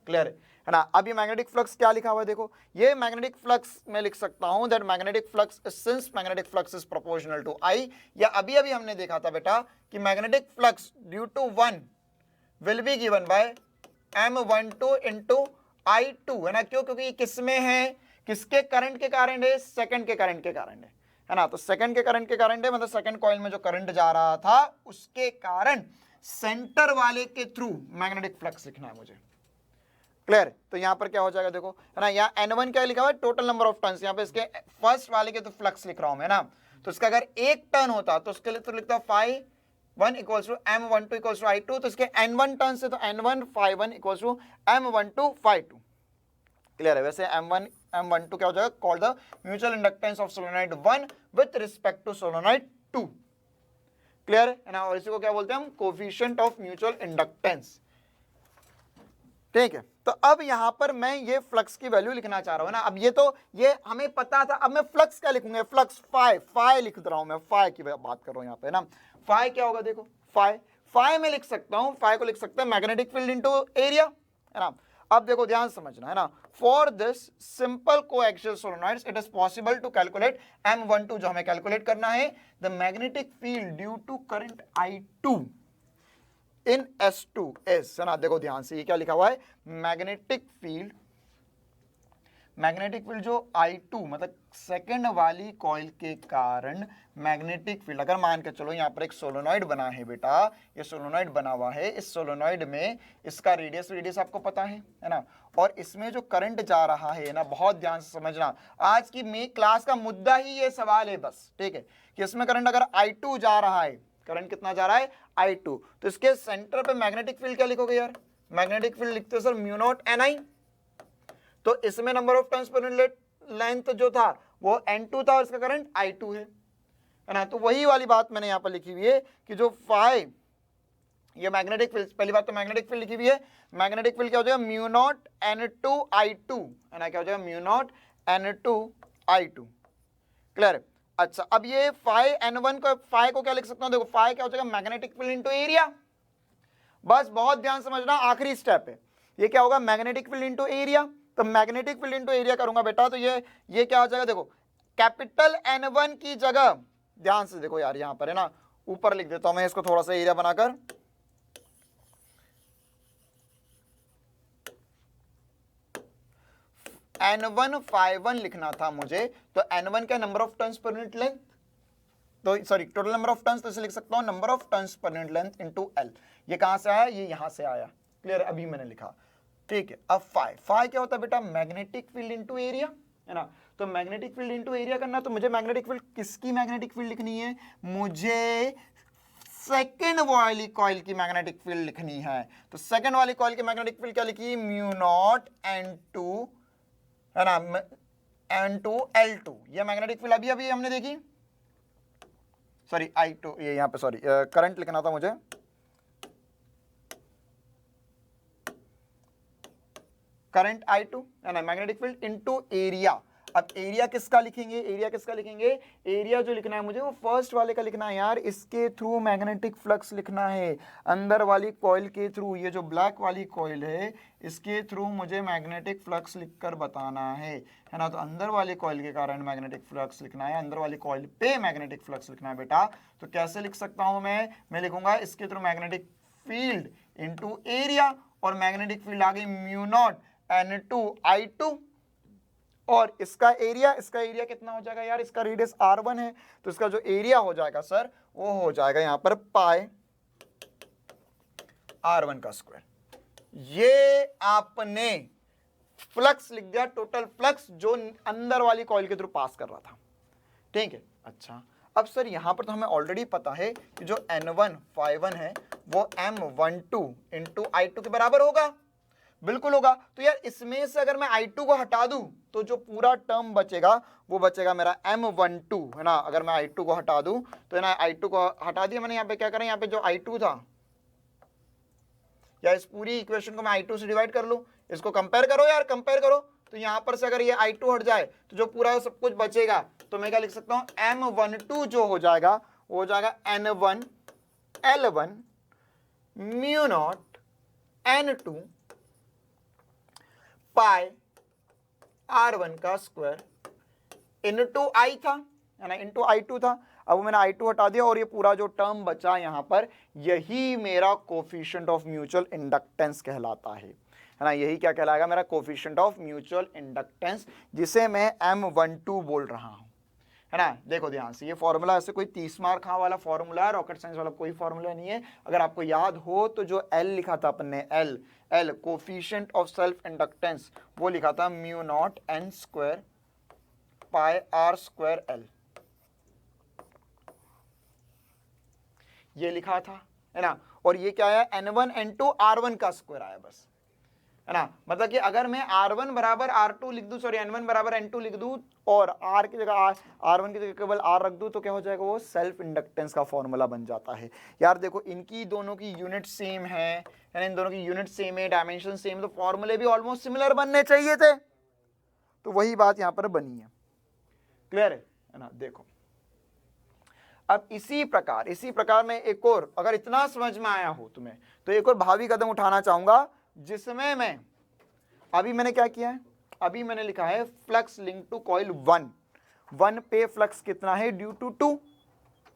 क्लियर है ना। अब ये मैग्नेटिक फ्लक्स क्या लिखा हुआ है देखो, ये मैग्नेटिक फ्लक्स मैं लिख सकता हूं that magnetic flux since magnetic flux is proportional to I, या अभी अभी हमने देखा था बेटा कि magnetic flux due to 1 will be given by M12 into I2 है ना। क्यों? क्योंकि ये किस में है? किसके करंट के कारण है? सेकंड के करंट के कारण है ना। तो सेकंड के करंट के कारण है, मतलब सेकंड कॉइल में जो करंट जा रहा था उसके कारण सेंटर वाले के थ्रू मैग्नेटिक फ्लक्स लिखना है मुझे। क्लियर? तो यहां पर क्या हो जाएगा देखो है ना, यहाँ N1 क्या लिखा हुआ है? Total number of turns. यहाँ पे इसके फर्स्ट वाले के तो फ्लक्स लिख रहा हूं मैं ना, तो इसका अगर एक टर्न होता तो उसके लिए तो लिखता phi1 equals to M12 equals to I2, तो इसके N1 टर्न से तो N1 phi1 equals to M12 phi2। Clear है? वैसे M12 क्या हो जाएगा? Called the mutual inductance of solenoid 1 with respect to solenoid 2। Clear है ना। और इसी को क्या बोलते हैं हम? Coefficient of mutual inductance. ठीक है। तो अब यहां पर मैं ये फ्लक्स की वैल्यू लिखना चाह रहा हूं ना। अब ये हमें पता था, अब मैं फ्लक्स क्या लिखूंगा? फ्लक्स फाई लिख रहा हूं मैं, फाई की बात कर रहा हूं यहां पे ना। फाई क्या होगा देखो, फाई में लिख सकता हूं, फाई को लिख सकते हैं मैग्नेटिक फील्ड इनटू एरिया है ना। अब देखो ध्यान समझना है ना, for this simple coaxial solenoids it is possible to calculate M12 जो हमें कैलकुलेट करना है, the magnetic field due to current I2 in S2S है ना। देखो ध्यान से, ये क्या लिखा हुआ है? मैग्नेटिक फील्ड जो I2 मतलब सेकंड वाली कॉइल के कारण मैग्नेटिक फील्ड, अगर मान के चलो यहाँ पर एक सोलेनॉइड बना है बेटा, ये सोलेनॉइड बना हुआ है, इस सोलेनॉइड में इसका रेडियस आपको पता है ना, और इसमें जो करंट जा रहा है ना, बहुत ध्यान से समझना, आज की क्लास का मुद्दा ही ये सवाल है बस। ठीक है, कि इसमें करंट अगर I2 जा रहा है, करंट कितना जा रहा है? I2, तो इसके सेंटर पे मैग्नेटिक फील्ड क्या लिखोगे यार? मैग्नेटिक फील्ड लिखते हो सर म्यू नॉट Ni। तो इसमें number of turns per unit length जो था वो N2 था और इसका करंट I2 है ना। तो वही वाली बात मैंने यहां पर लिखी हुई है कि जो फाई, ये मैग्नेटिक फील्ड, पहली बात तो मैग्नेटिक फील्ड लिखी हुई है, मैग्नेटिक फील्ड क्या हो जाएगा? म्यू नॉट N2 I2 है ना। क्या हो जाएगा? Mu naught N2 I2। Clear? अच्छा, अब ये फाई N1 को, फाई को क्या लिख सकता हूं? देखो फाई क्या हो जाएगा? Magnetic field into area. बस बहुत ध्यान समझना, आखिरी स्टेप है। ये क्या होगा? Magnetic field into area. तो मैग्नेटिक फील्ड इनटू एरिया करूंगा बेटा, तो ये क्या हो जाएगा? देखो कैपिटल N1 की जगह, ध्यान से देखो यार, यहां पर है ना, ऊपर लिख देता हूं मैं इसको थोड़ा सा एरिया बनाकर, N1 phi1 लिखना था मुझे, तो N1 क्या? Number of turns per unit length, तो sorry total number of turns, तो इसे लिख सकता हूं number of turns per unit length into L। ये कहां से आया? ये यहां से आया। क्लियर? अभी मैंने लिखा। ठीक है। अब फाई क्या होता है बेटा? मैग्नेटिक फील्ड इनटू एरिया है ना। तो मैग्नेटिक फील्ड इनटू एरिया करना, तो मुझे मैग्नेटिक फील्ड, किसकी मैग्नेटिक फील्ड लिखनी है? मुझे सेकेंड वाली कॉइल की मैग्नेटिक फील्ड लिखनी है। तो सेकेंड वाली कॉइल की मैग्नेटिक फील्ड क्या लिखी? म्यू नॉट N2 है ना, N2 L2। ये मैग्नेटिक फील्ड अभी अभी हमने देखी, सॉरी I2, ये यहां पे सॉरी करंट लिखना था मुझे, करंट I2 है ना, मैग्नेटिक फील्ड इनटू एरिया। अब एरिया किसका लिखेंगे? एरिया जो लिखना है मुझे वो फर्स्ट वाले का लिखना है यार, इसके थ्रू मैग्नेटिक फ्लक्स लिखना है, अंदर वाली कॉइल के थ्रू, ये जो ब्लैक वाली कॉइल है इसके थ्रू मुझे मैग्नेटिक फ्लक्स लिखकर बताना है ना। तो अंदर वाली कॉइल के कारण मैग्नेटिक फ्लक्स लिखना है, अंदर वाली कॉइल पे मैग्नेटिक फ्लक्स लिखना है बेटा। तो कैसे लिख सकता हूं मैं लिखूंगा इसके through magnetic field into area, और मैग्नेटिक फील्ड आ गई म्यू नॉट N2 I2, और इसका एरिया कितना हो जाएगा यार? इसका रेडियस R1 है, तो इसका जो एरिया हो जाएगा सर वो हो जाएगा यहां पर पाई R1 का स्क्वायर। ये आपने फ्लक्स लिख दिया, टोटल फ्लक्स जो अंदर वाली कॉइल के थ्रू पास कर रहा था। ठीक है। अच्छा, अब सर यहां पर तो हमें ऑलरेडी पता है कि जो N1 phi1 है वो M12 इंटू I2 के बराबर होगा। बिल्कुल होगा। तो यार इसमें से अगर मैं I2 को हटा दूं तो जो पूरा टर्म बचेगा वो बचेगा मेरा M12 है ना। अगर मैं I2 को हटा दूं तो है ना, I2 को हटा दिया मैंने, यहाँ पे क्या करें, यहाँ पे जो I2 था या इस पूरी इक्वेशन को मैं I2 से डिवाइड कर लूं, इसको कंपेयर करो यार, कंपेयर करो। तो यहां पर से अगर ये I2 हट जाए तो जो पूरा सब कुछ बचेगा, तो मैं क्या लिख सकता हूं, M12 जो हो जाएगा वो हो जाएगा N1 L1 mu naught N2 पाई R1 का स्क्वायर इनटू I था, है ना, इनटू I2 था। अब मैंने I2 हटा दिया और ये पूरा जो टर्म बचा यहाँ पर, यही मेरा कोफिशिएंट ऑफ म्यूचुअल इंडक्टेंस कहलाता है ना। यही क्या कहलाएगा, मेरा कोफिशिएंट ऑफ म्यूचुअल इंडक्टेंस, जिसे मैं M12 बोल रहा हूँ, है ना। देखो ध्यान से, ये फॉर्मूला ऐसे कोई 30 मार्क हाँ वाला फॉर्मूला है, रॉकेट साइंस वाला कोई फॉर्मूला नहीं है। अगर आपको याद हो तो जो L लिखा था अपन ने, L coefficient of self inductance, वो लिखा था mu naught N square pi R square L, ये लिखा था, है ना। और ये क्या आया, N1 N2 R1 का स्क्वायर आया बस, है ना। मतलब कि अगर मैं R1 बराबर R2 लिख दूं, सॉरी N1 बराबर N2 लिख दूं और R की जगह R1 की जगह केवल R रख दूं, तो क्या हो जाएगा, वो सेल्फ इंडक्टेंस का फॉर्मूला बन जाता है। यार देखो, इनकी दोनों की यूनिट सेम है, यानी इन दोनों की यूनिट सेम है, डायमेंशन सेम, तो फॉर्मूले भी ऑलमोस्ट सिमिलर बनने चाहिए थे। तो वही बात यहां पर बनी है। क्लियर है ना। देखो अब इसी प्रकार में एक और, अगर इतना समझ में आया हो तुम्हें, तो एक और भावी कदम उठाना चाहूंगा, जिसमें मैं अभी मैंने क्या किया है, अभी मैंने लिखा है फ्लक्स लिंक टू कॉइल 1 पे फ्लक्स कितना है, ड्यू टू 2,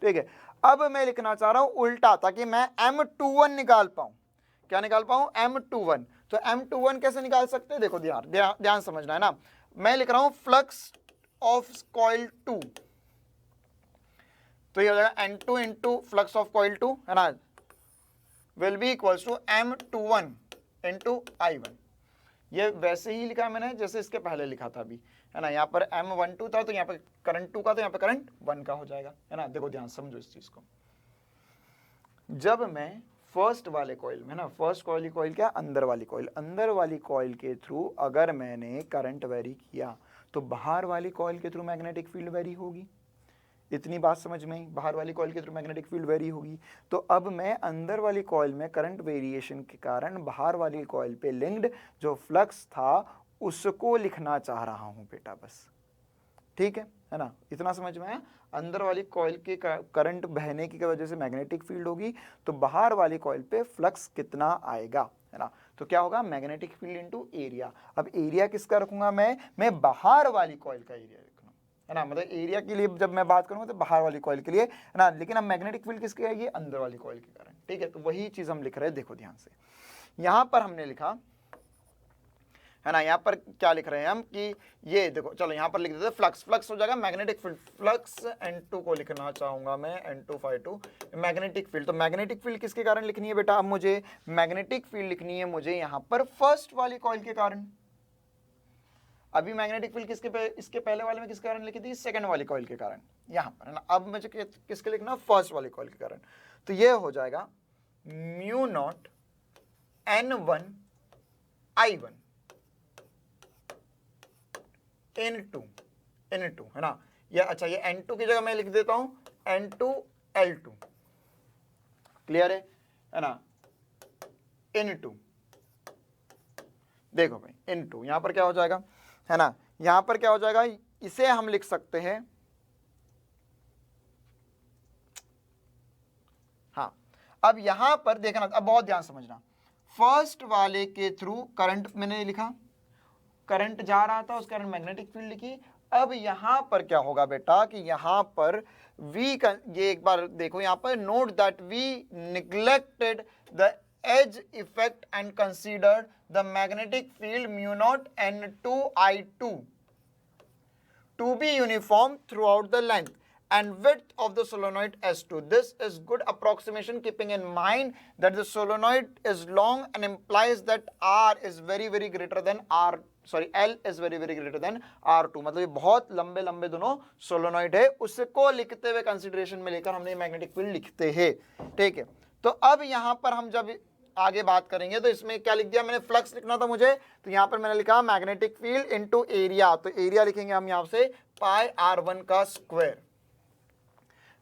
ठीक है। अब मैं लिखना चाह रहा हूं उल्टा, ताकि मैं M21 निकाल पाऊं। क्या निकाल पाऊं, M21। तो M21 कैसे निकाल सकते हैं, देखो ध्यान समझना है ना। मैं लिख रहा हूं फ्लक्स ऑफ कॉइल 2, तो ये हो जाएगा N2 into flux of coil 2, है ना, will be equals to M21 into I1। ये वैसे ही लिखा है मैंने जैसे इसके पहले लिखा था अभी, है ना। यहाँ पर M12 था तो यहाँ पर करंट 2 का, तो यहाँ पर करंट 1 का हो जाएगा, है ना। देखो ध्यान समझो इस चीज को। जब मैं फर्स्ट वाले कॉइल में ना, फर्स्ट कॉइल क्या, अंदर वाली कॉइल के थ्रू अगर मैंने करंट वेरी किया, तो बाहर वाली कॉइल के थ्रू मैग्नेटिक फील्ड वेरी होगी। इतनी बात समझ में आई, बाहर वाली कॉइल के थ्रू मैग्नेटिक फील्ड वेरी होगी। तो अब मैं अंदर वाली कॉइल में करंट वेरिएशन के कारण बाहर वाली कॉइल पे लिंक्ड जो फ्लक्स था उसको लिखना चाह रहा हूं बेटा, बस, ठीक है ना। इतना समझ में आया। अंदर वाली कॉइल के करंट बहने की वजह से मैग्नेटिक फील्ड होगी, तो बाहर वाली कॉइल पे फ्लक्स कितना आएगा, है ना। तो क्या होगा, मैग्नेटिक फील्ड इनटू एरिया। अब एरिया किसका रखूंगा मैं बाहर वाली कॉइल का एरिया रखूंगा, है ना। मतलब एरिया के लिए जब मैं बात करूंगा तो बाहर वाली कॉइल के लिए, है ना। लेकिन अब मैग्नेटिक फील्ड किसके आएगी, अंदर वाली कॉइल के कारण, ठीक है। तो वही चीज हम लिख रहे हैं, देखो ध्यान से। यहां पर हमने लिखा, है ना, यहाँ पर क्या लिख रहे हैं हम कि ये देखो, चलो यहाँ पर लिख देते फ्लक्स हो जाएगा मैग्नेटिक फील्ड, फ्लक्स N2 को लिखना चाहूंगा मैं, N2 मैग्नेटिक फील्ड। तो मैग्नेटिक फील्ड किसके कारण लिखनी है बेटा, अब मुझे मैग्नेटिक फील्ड लिखनी है मुझे यहाँ पर फर्स्ट वाली कॉइल के कारण। अभी मैग्नेटिक फील्ड इसके पहले वाले में किसके कारण लिखी थी, सेकंड वाली कॉइल के कारण, यहाँ पर, है ना। अब मुझे किसके लिखना, फर्स्ट वाली कॉइल के कारण। तो ये हो जाएगा mu naught N1 I1 N2, है ना। या अच्छा, ये N2 की जगह मैं लिख देता हूं N2 L2, क्लियर है ना। N2, देखो भाई N2 यहां पर क्या हो जाएगा, है ना, यहां पर क्या हो जाएगा, इसे हम लिख सकते हैं, हाँ। अब यहां पर देखना, अब बहुत ध्यान समझना, फर्स्ट वाले के थ्रू करंट मैंने लिखा, करंट जा रहा था, उस कारण मैग्नेटिक फील्ड लिखी। अब यहां पर क्या होगा बेटा कि यहां पर वी का, ये एक बार देखो यहां पर, note that we neglected the edge effect and considered the magnetic field mu naught N2 I2 to be uniform throughout the length and width of the solenoid S2. This is good approximation, keeping in mind that the solenoid is long and implies that R is very greater than R, sorry, L is very greater than R2। मतलब ये बहुत लंबे दोनों सोलोनॉइड है, उसको लिखते हुए कंसिडरेशन में लेकर हमने मैग्नेटिक फील्ड लिखते हैं, ठीक है। तो अब यहां पर हम जब आगे बात करेंगे। तो इसमें क्या लिख दिया मैंने, फ्लक्स लिखना था मुझे, तो यहाँ पर मैंने लिखा मैग्नेटिक फील्ड इनटू एरिया। तो एरिया लिखेंगे हम यहाँ से पाई r1 का स्क्वायर,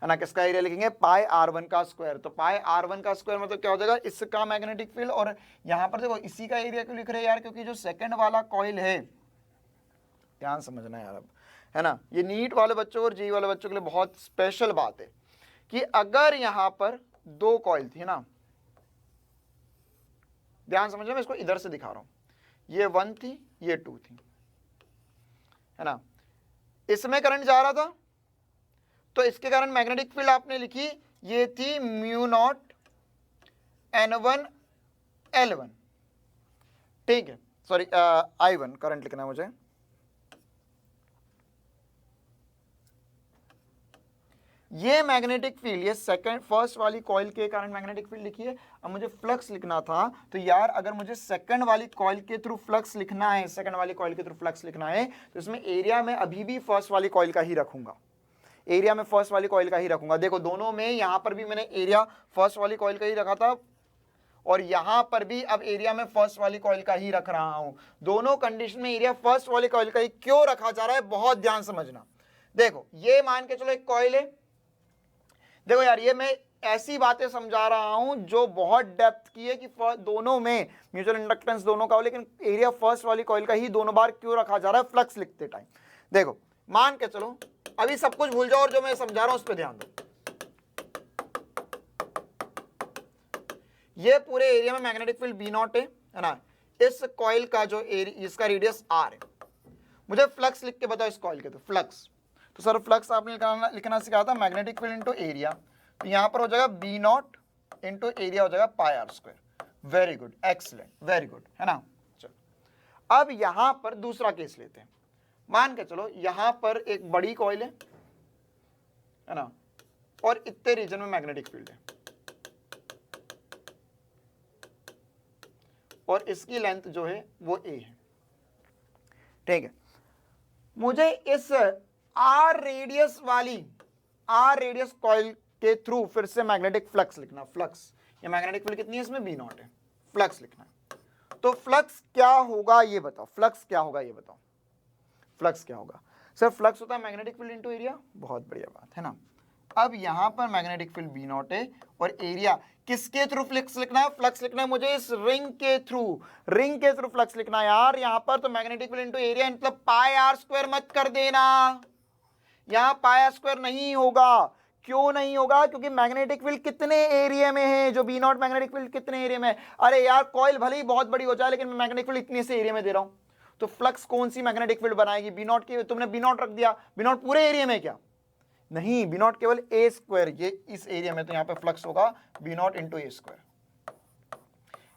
है ना। किसका एरिया लिखेंगे, पाई r1 का स्क्वायर। तो पाई r1 का स्क्वायर मतलब क्या हो जाएगा, इसका मैग्नेटिक फील्ड। और यहाँ पर देखो इसी का एरिया क्यों लिख रहे हैं यार, क्योंकि जो सेकंड वाला कॉइल है, ध्यान समझना यार अब, है ना, ये नीट वाले बच्चों और जेईई वाले बच्चों के लिए बहुत स्पेशल बात है कि अगर यहाँ पर दो कॉइल थी ना, ध्यान समझना, मैं इसको इधर से दिखा रहा हूं, ये 1 थी ये 2 थी, है ना, इसमें करंट जा रहा था, तो इसके कारण मैग्नेटिक फील्ड आपने लिखी, ये थी म्यू नॉट N1 L1, ठीक है, सॉरी I1 करंट लिखना है मुझे। ये मैग्नेटिक फील्ड, ये फर्स्ट वाली कॉइल के कारण मैग्नेटिक फील्ड लिखी है। अब मुझे फ्लक्स लिखना था, तो यार अगर मुझे सेकंड वाली कॉइल के थ्रू फ्लक्स लिखना है, सेकंड वाली कॉइल के थ्रू फ्लक्स लिखना है, तो इसमें एरिया में अभी भी फर्स्ट वाली कॉइल का ही रखूंगा, एरिया में फर्स्ट वाली कॉइल का ही रखूंगा। देखो दोनों में, यहां पर भी मैंने एरिया फर्स्ट वाली कॉइल का ही रखा था, और यहां पर भी अब एरिया में फर्स्ट वाली कॉइल का ही रख रहा हूं। दोनों कंडीशन में एरिया फर्स्ट वाली कॉइल का ही क्यों रखा जा रहा है, बहुत ध्यान समझना। देखो ये मान के चलो एक कॉइल है, देखो यार ये मैं ऐसी बातें समझा रहा हूं जो बहुत डेप्थ की है कि दोनों में म्यूचुअल इंडक्टेंस दोनों का हो, लेकिन एरिया फर्स्ट वाली कॉइल का ही दोनों बार क्यों रखा जा रहा है फ्लक्स लिखते टाइम। देखो मान के चलो, अभी सब कुछ भूल जाओ और जो मैं समझा रहा हूं उस पर ध्यान दो। ये पूरे एरिया में मैग्नेटिक फील्ड बी नॉट है ना, इस कॉइल का जो एरिया, इसका रेडियस आर है, मुझे फ्लक्स लिख के बताओ इस कॉइल के, तो फ्लक्स, तो सर फ्लक्स आपने लिखना सिखाया था मैग्नेटिक फील्ड इनटू एरिया, तो यहां पर हो जाएगा बी नॉट इनटू एरिया हो जाएगा pi r square. Very good, excellent, very good, है ना। चलो अब यहां पर दूसरा केस लेते हैं। मान के चलो यहां पर एक बड़ी कॉइल है ना, और इतने रीजन में मैग्नेटिक फील्ड है, और इसकी लेंथ जो है वो ए है, ठीक है। मुझे इस आर रेडियस कॉइल के थ्रू फिर से मैग्नेटिक फ्लक्स लिखना, फ्लक्स, ये मैग्नेटिक फील्ड कितनी है इसमें, बी नॉट है, फ्लक्स लिखना है। तो फ्लक्स क्या होगा ये बताओ, फ्लक्स क्या होगा ये बताओ, फ्लक्स क्या होगा। सर फ्लक्स होता है मैग्नेटिक फील्ड इनटू एरिया, बहुत बढ़िया बात है ना। अब यहां पर मैग्नेटिक फील्ड बी नॉट है, और एरिया किसके थ्रू फ्लक्स लिखना है, फ्लक्स लिखना है मुझे इस रिंग के थ्रू फ्लक्स लिखना है यार यहां पर। तो मैग्नेटिक फील्ड इनटू एरिया, मतलब पाई आर स्क्वायर मत कर देना, यहां पाई आर स्क्वायर नहीं होगा। क्यों नहीं होगा, क्योंकि मैग्नेटिक फील्ड कितने एरिया में है, जो बी नॉट मैग्नेटिक फील्ड कितने एरिया में है। अरे यार कॉइल भले ही बहुत बड़ी हो जाए, लेकिन मैं मैग्नेटिक फील्ड इतने से एरिया में दे रहा हूं, तो फ्लक्स कौन सी मैग्नेटिक फील्ड बनाएगी, बी नॉट की। तुमने बी नॉट रख दिया, बी नॉट पूरे एरिया में क्या, नहीं, बी नॉट केवल ए स्क्वायर, ये इस एरिया में, तो यहां पे फ्लक्स होगा B naught into A square.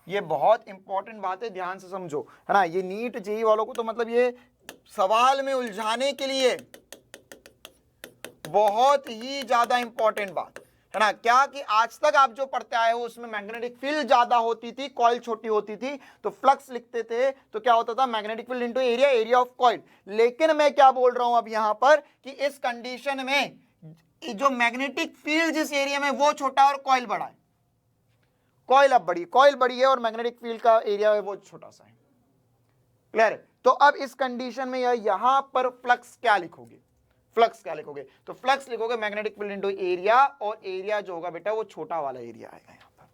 ये बहुत इंपॉर्टेंट बात है, ध्यान से समझो, है ना। ये नीट जेईई वालों को तो मतलब ये सवाल में उलझाने के लिए बहुत ही ज्यादा इंपॉर्टेंट बात है ना। क्या कि आज तक आप जो पढ़ते आए हो उसमें मैग्नेटिक फील्ड ज्यादा होती थी, कॉइल छोटी होती थी, तो फ्लक्स लिखते थे, तो क्या होता था magnetic field into area, area of coil. लेकिन मैं क्या बोल रहा हूं अब यहां पर कि इस कंडीशन में जो मैग्नेटिक फील्ड जिस एरिया में वो छोटा और कॉइल बड़ा है, कॉइल अब बड़ी, कॉइल बड़ी है और मैग्नेटिक फील्ड का एरिया है वो छोटा सा है, क्लियर है। तो अब इस कंडीशन में यहां पर फ्लक्स क्या लिखोगे, फ्लक्स क्या लिखोगे, तो फ्लक्स लिखोगे मैग्नेटिक फील्ड इनटू एरिया, और एरिया जो होगा बेटा वो छोटा वाला एरिया आएगा यहां पर,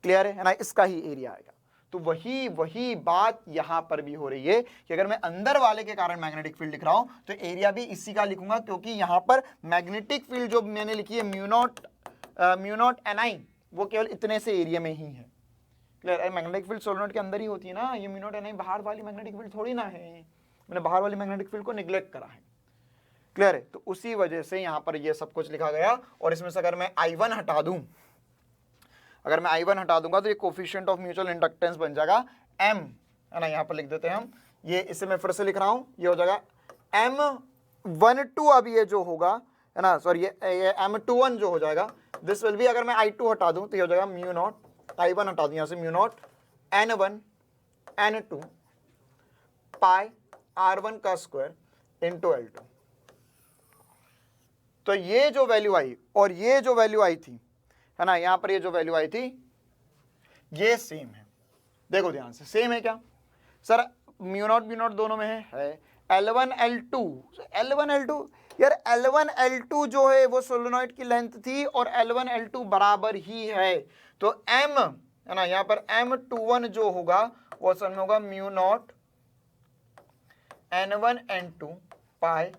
क्लियर है ना, इसका ही एरिया आएगा। तो वही बात यहां पर भी हो रही है कि अगर मैं अंदर वाले के कारण मैग्नेटिक फील्ड लिख रहा हूं तो एरिया भी इसी का लिखूंगा, क्योंकि यहां पर मैग्नेटिक फील्ड जो मैंने लिखी है म्यू नॉट Ni, वो केवल इतने से एरिया में ही है, क्लियर। मैग्नेटिक फील्ड सोलेनोइड के अंदर ही होती है ना, ये म्यू नॉट Ni बाहर वाली मैग्नेटिक फील्ड थोड़ी ना है, मैंने बाहर वाली मैग्नेटिक फील्ड को निग्लेक्ट करा है, क्लियर है। तो उसी वजह से यहां पर ये सब कुछ लिखा गया। और इसमें से अगर मैं I1 हटा दूं, अगर मैं I1 हटा दूंगा तो ये कोफिशिएंट ऑफ म्यूचुअल इंडक्टेंस बन जाएगा M, है ना, यहां पर लिख देते हैं हम, ये इसे मैं फिर से लिख रहा हूं, ये हो जाएगा M12। अब ये जो होगा, है ना, सॉरी ये M21 जो हो जाएगा, दिस विल बी, अगर मैं I2 हटा दूं तो ये हो जाएगा म्यू नॉट, I1 हटा दूं यहां से, म्यू नॉट N1 N2 पाई R1 का स्क्वायर इंटू L2। तो ये जो वैल्यू आई और ये जो वैल्यू आई थी, है ना, यहां पर ये जो वैल्यू आई थी ये सेम है, देखो ध्यान से, सेम है क्या sir, mu not be not दोनों में है L1 L2, L1 L2 यार, L1 L2 जो है वो सोलेनोइड की लेंथ थी और L1 L2 बराबर ही है, तो M है ना, यहाँ पर M21 जो होगा वो असल में होगा म्यू नॉट N1 N2 पाई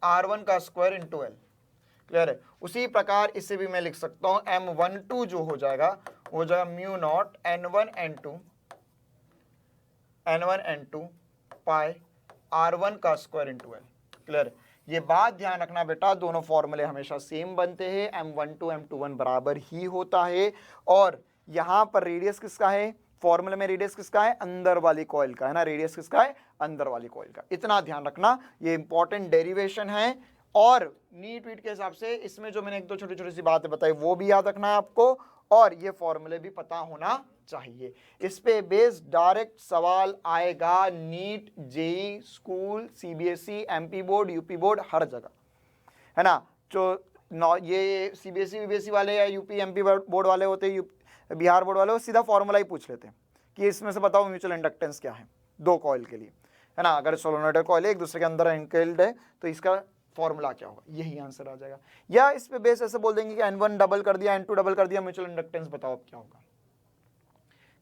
R1 का स्क्वायर इंटू L। क्लियर है। उसी प्रकार इसे भी मैं लिख सकता हूं M12 जो हो जाएगा वो जाएगा म्यू नॉट N1 N2 पाई R1 का स्क्वायर इंटू L। क्लियर है। ये बात ध्यान रखना बेटा, दोनों फॉर्मूले हमेशा सेम बनते हैं, M12 M21 बराबर ही होता है, और यहां पर रेडियस किसका है, फॉर्मूले में रेडियस किसका है, अंदर वाली कॉइल का है ना, रेडियस किसका है, अंदर वाली कॉइल का। इतना ध्यान रखना, ये इंपॉर्टेंट डेरिवेशन है, और नीट वीट के हिसाब से इसमें जो मैंने एक दो छोटी छोटी सी बातें बताई वो भी याद रखना है आपको, और ये फॉर्मूले भी पता होना चाहिए। इस पे बेस्ड डायरेक्ट सवाल आएगा NEET, JEE, school, CBSE, MP board, UP board, हर जगह, है ना। जो ये सीबीएसई वीबीएसई वाले या यूपी एमपी बोर्ड वाले होते हैं, बिहार बोर्ड वाले, वो सीधा फॉर्मूला ही पूछ लेते हैं कि इसमें से बताओ म्यूचुअल इंडक्टेंस क्या है दो कॉइल के लिए, है ना। अगर सोलोनॉइड कॉइल एक दूसरे के अंदर एंकेल्ड है तो इसका फॉर्मूला क्या होगा, यही आंसर आ जाएगा। या इस पे बेस ऐसे बोल देंगे कि N1 डबल कर दिया, N2 डबल कर दिया, म्यूचुअल इंडक्टेंस बताओ अब क्या होगा।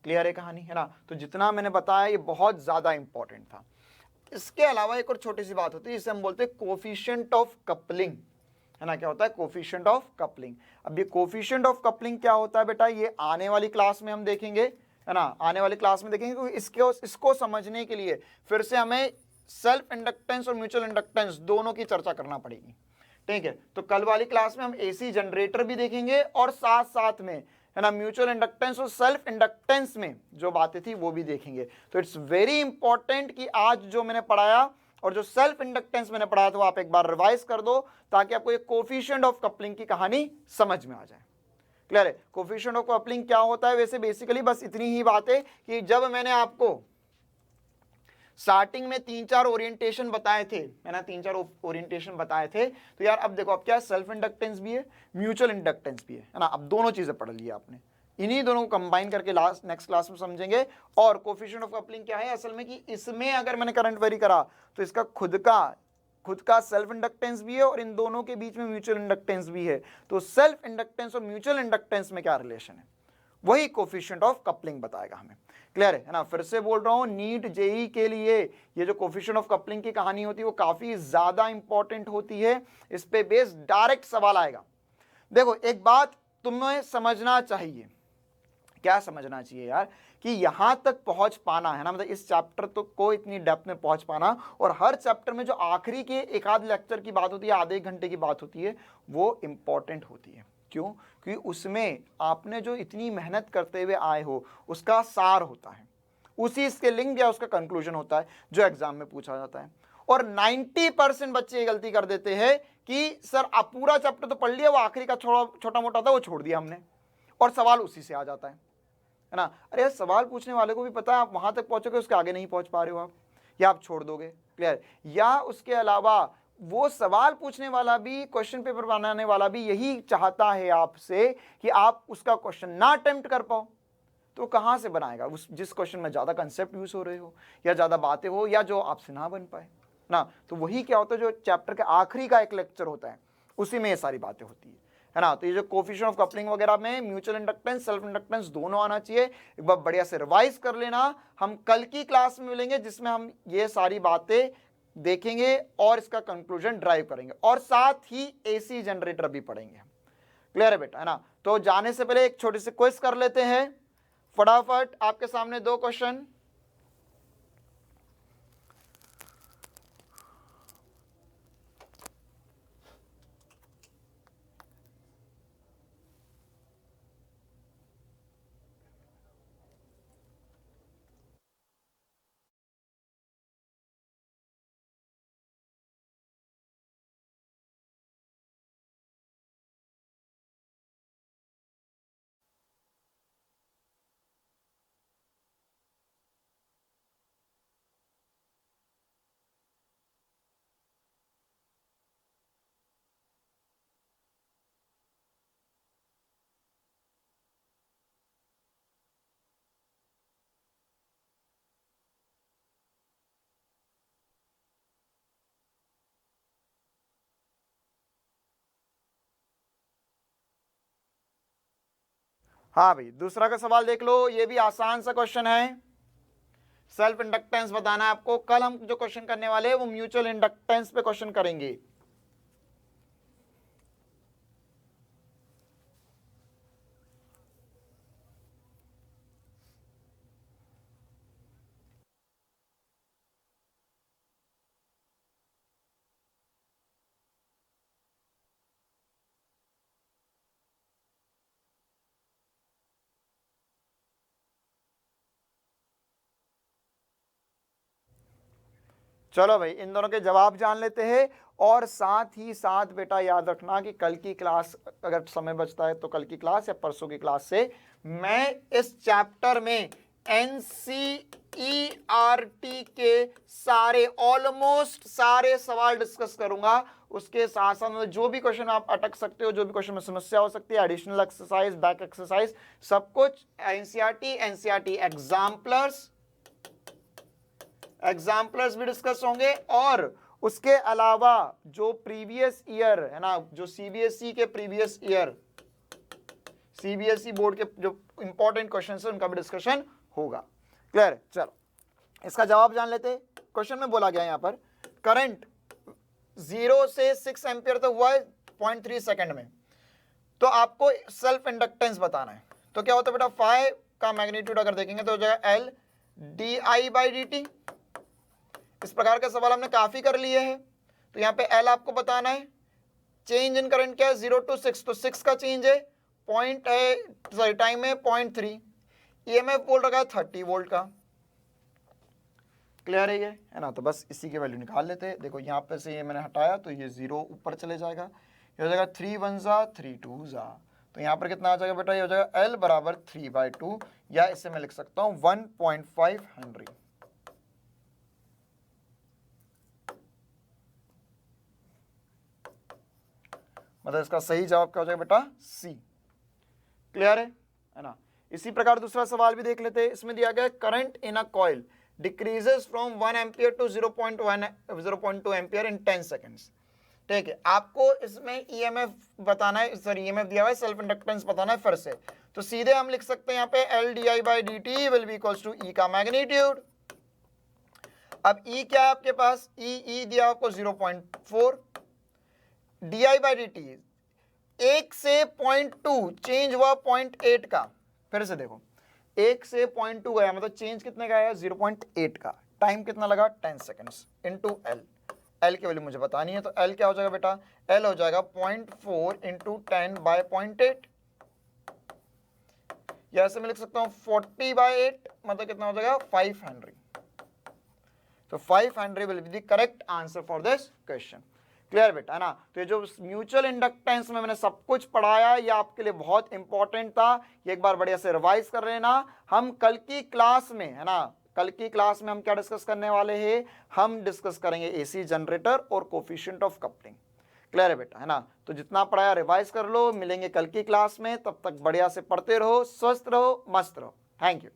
क्लियर है कहानी, है ना। तो जितना मैंने बताया ये बहुत ज्यादा इंपॉर्टेंट था। इसके अलावा एक और छोटी सी बात होती है, जिसे हम बोलते हैं कोफिशिएंट ऑफ कपलिंग, है ना। क्या होता है कोफिशिएंट ऑफ कपलिंग। अब ये कोफिशिएंट ऑफ कपलिंग क्या होता है बेटा, ये आने वाली क्लास में हम देखेंगे, है ना, आने वाली क्लास में देखेंगे, क्योंकि इसको समझने के लिए फिर से हमें सेल्फ इंडक्टेंस और म्यूचुअल इंडक्टेंस दोनों की चर्चा करना पड़ेगी, ठीक है। तो कल वाली क्लास में हम एसी जनरेटर भी देखेंगे और साथ साथ में, है ना, म्यूचुअल इंडक्टेंस और सेल्फ इंडक्टेंस में जो बातें थी वो भी देखेंगे। तो इट्स वेरी इंपॉर्टेंट कि आज जो मैंने पढ़ाया और जो सेल्फ इंडक्टेंस मैंने पढ़ाया था वो आप एक बार रिवाइज कर दो, ताकि आपको ये कोफिशिएंट ऑफ कपलिंग की कहानी समझ में आ जाए। क्लियर है। कोफिशिएंट ऑफ कपलिंग क्या होता है, वैसे बेसिकली बस इतनी ही बात है कि जब मैंने आपको स्टार्टिंग में 3-4 ओरिएंटेशन बताए थे, है ना, 3-4 ओरिएंटेशन बताए थे, तो यार अब देखो, अब क्या सेल्फ इंडक्टेंस भी है, म्यूचुअल इंडक्टेंस भी है ना। अब दोनों चीजें पढ़ ली आपने, इन्हीं दोनों को कंबाइन करके नेक्स्ट क्लास में समझेंगे। और कोफिशिएंट ऑफ कपलिंग क्या है असल में, कि इसमें अगर मैंने करंट वेरी करा तो इसका खुद का सेल्फ इंडक्टेंस भी है और इन दोनों के बीच में म्यूचुअल इंडक्टेंस भी है। तो सेल्फ इंडक्टेंस और म्यूचुअल इंडक्टेंस में क्या रिलेशन है, वही कोफिशिएंट ऑफ कपलिंग बताएगा हमें। क्लियर है ना। फिर से बोल रहा हूं, नीट जेई के लिए ये जो कोफिशिएंट ऑफ कपलिंग की कहानी होती है वो काफी ज्यादा इंपॉर्टेंट होती है। इस पे बेस्ड डायरेक्ट सवाल आएगा। देखो एक बात तुम्हें समझना चाहिए, क्या समझना चाहिए यार, कि यहां तक पहुंच पाना, है ना, मतलब इस चैप्टर तो को इतनी डेप्थ में पहुंच पाना, और हर चैप्टर में जो आखिरी के एक आध लेक्चर की बात होती है, आधे घंटे की बात होती है, वो इंपॉर्टेंट होती है। क्यों? क्योंकि उसमें आपने जो इतनी मेहनत करते हुए आए हो उसका सार होता है, उसी इसके लिंक या उसका कंक्लूजन होता है जो एग्जाम में पूछा जाता है। और 90% बच्चे ये गलती कर देते हैं कि सर आप पूरा चैप्टर तो पढ़ लिया, वो आखिरी का छोटा मोटा था वो छोड़ दिया हमने, और सवाल उसी से आ जाता है ना। अरे यार, सवाल पूछने वाले को भी पता है आप वहां तक पहुंचोगे, उसके आगे नहीं पहुंच पा रहे हो आप, या आप छोड़ दोगे। क्लियर। या उसके अलावा वो सवाल पूछने वाला भी, क्वेश्चन पेपर बनाने वाला भी यही चाहता है आपसे कि आप उसका क्वेश्चन ना अटेम्प्ट कर पाओ, तो कहां से बनाएगा उस जिस क्वेश्चन में ज्यादा कंसेप्ट यूज हो रहे हो या ज्यादा बातें हो या जो आपसे ना बन पाए ना। तो वही क्या होता है, जो चैप्टर के आखिरी का एक लेक्चर होता है उसी में ये सारी बातें होती है ना। तो ये जो कोफिशिएंट ऑफ कपलिंग वगैरह में म्यूचुअल इंडक्टेंस सेल्फ इंडक्टेंस दोनों आना चाहिए। एक बार बढ़िया से रिवाइज कर लेना। हम कल की क्लास में मिलेंगे जिसमें हम ये सारी बातें देखेंगे और इसका कंक्लूजन ड्राइव करेंगे, और साथ ही एसी जनरेटर भी पढ़ेंगे। क्लियर है बेटा, है ना। तो जाने से पहले एक छोटी सी क्विज कर लेते हैं फटाफट। आपके सामने 2 क्वेश्चन, हाँ भाई, दूसरा का सवाल देख लो, ये भी आसान सा क्वेश्चन है। सेल्फ इंडक्टेंस बताना है आपको। कल हम जो क्वेश्चन करने वाले हैं वो म्यूचुअल इंडक्टेंस पे क्वेश्चन करेंगे। चलो भाई, इन दोनों के जवाब जान लेते हैं। और साथ ही साथ बेटा याद रखना कि कल की क्लास, अगर समय बचता है तो कल की क्लास या परसों की क्लास से मैं इस चैप्टर में NCERT के सारे, ऑलमोस्ट सारे सवाल डिस्कस करूंगा। उसके साथ साथ मतलब जो भी क्वेश्चन आप अटक सकते हो, जो भी क्वेश्चन में समस्या हो सकती है, एडिशनल एक्सरसाइज, बैक एक्सरसाइज, सब कुछ NCERT एग्जाम्पलर्स भी डिस्कस होंगे। और उसके अलावा जो प्रीवियस ईयर है ना, जो सीबीएसई के प्रीवियस ईयर, सीबीएसई बोर्ड के जो इंपॉर्टेंट क्वेश्चन है उनका भी डिस्कशन होगा। क्लियर है? चलो इसका जवाब जान लेते। क्वेश्चन में बोला गया यहाँ पर करंट 0 से 6 एम्पियर तक हुआ है 0.3 सेकंड में, तो आपको सेल्फ इंडक्टेंस बताना है। तो क्या होता है बेटा, 5 का मैग्नीट्यूड अगर देखेंगे तो हो जाएगा L di/dt। इस प्रकार का सवाल हमने काफी कर लिए हैं। तो यहाँ पे L आपको बताना है। चेंज इन करंट क्या है, 0 to 6, तो 6 का चेंज है, टाइम है 0.3। EMF बोल रखा है 30 वोल्ट का। क्लियर है ये, है ना? तो बस इसी की वैल्यू निकाल लेते हैं। देखो यहाँ पे से ये मैंने हटाया तो ये 0 ऊपर चले जाएगा, ये हो जाएगा 3 1 जा 3 2 जा। तो यहाँ पर कितना आ जाएगा बेटा, ये हो जाएगा L बराबर 3/2, या इसे मैं लिख सकता हूँ 1.5 हेनरी। मतलब इसका सही जवाब क्या हो जाएगा बेटा, C। क्लियर है ना? इसी प्रकार दूसरा सवाल भी देख लेते हैं। इसमें दिया गया current in a coil decreases from 1 ampere to 0.2 ampere in 10 seconds. ठीक है, आपको इसमें EMF बताना है, सॉरी EMF दिया हुआ है, सेल्फ इंडक्टेंस बताना है फिर से। तो सीधे हम लिख सकते हैं यहाँ पे L di/dt will be equals to E का मैग्नीट्यूड। अब E क्या है आपके पास, E दिया आपको 0.4, di/dt 1 से 0.2 चेंज हुआ 0.8 का। फिर से देखो, 1 से 0.2 गया, मतलब चेंज कितने का आया, 0.8 का। टाइम कितना लगा, 10 सेकेंड्स इंटू L। L की वैल्यू मुझे बतानी है, तो L क्या हो जाएगा बेटा, L हो जाएगा 0.4 इंटू 10/0.8, या ऐसे मैं लिख सकता हूँ 40/8, मतलब कितना हो जाएगा 5 हेनरी। तो 5 Henry will be the correct answer for this question. Clear बेटा, है ना? तो ये जो म्यूचुअल इंडक्टेंस में मैंने सब कुछ पढ़ाया, ये आपके लिए बहुत इंपॉर्टेंट था। ये एक बार बढ़िया से रिवाइज कर लेना। हम कल की क्लास में, है ना, कल की क्लास में हम क्या डिस्कस करने वाले हैं, हम डिस्कस करेंगे एसी जनरेटर और कोफिशिएंट ऑफ कपलिंग। क्लियर है बेटा, है ना? तो जितना पढ़ाया रिवाइज कर लो। मिलेंगे कल की क्लास में, तब तक बढ़िया से पढ़ते रहो, स्वस्थ रहो, मस्त रहो। Thank you.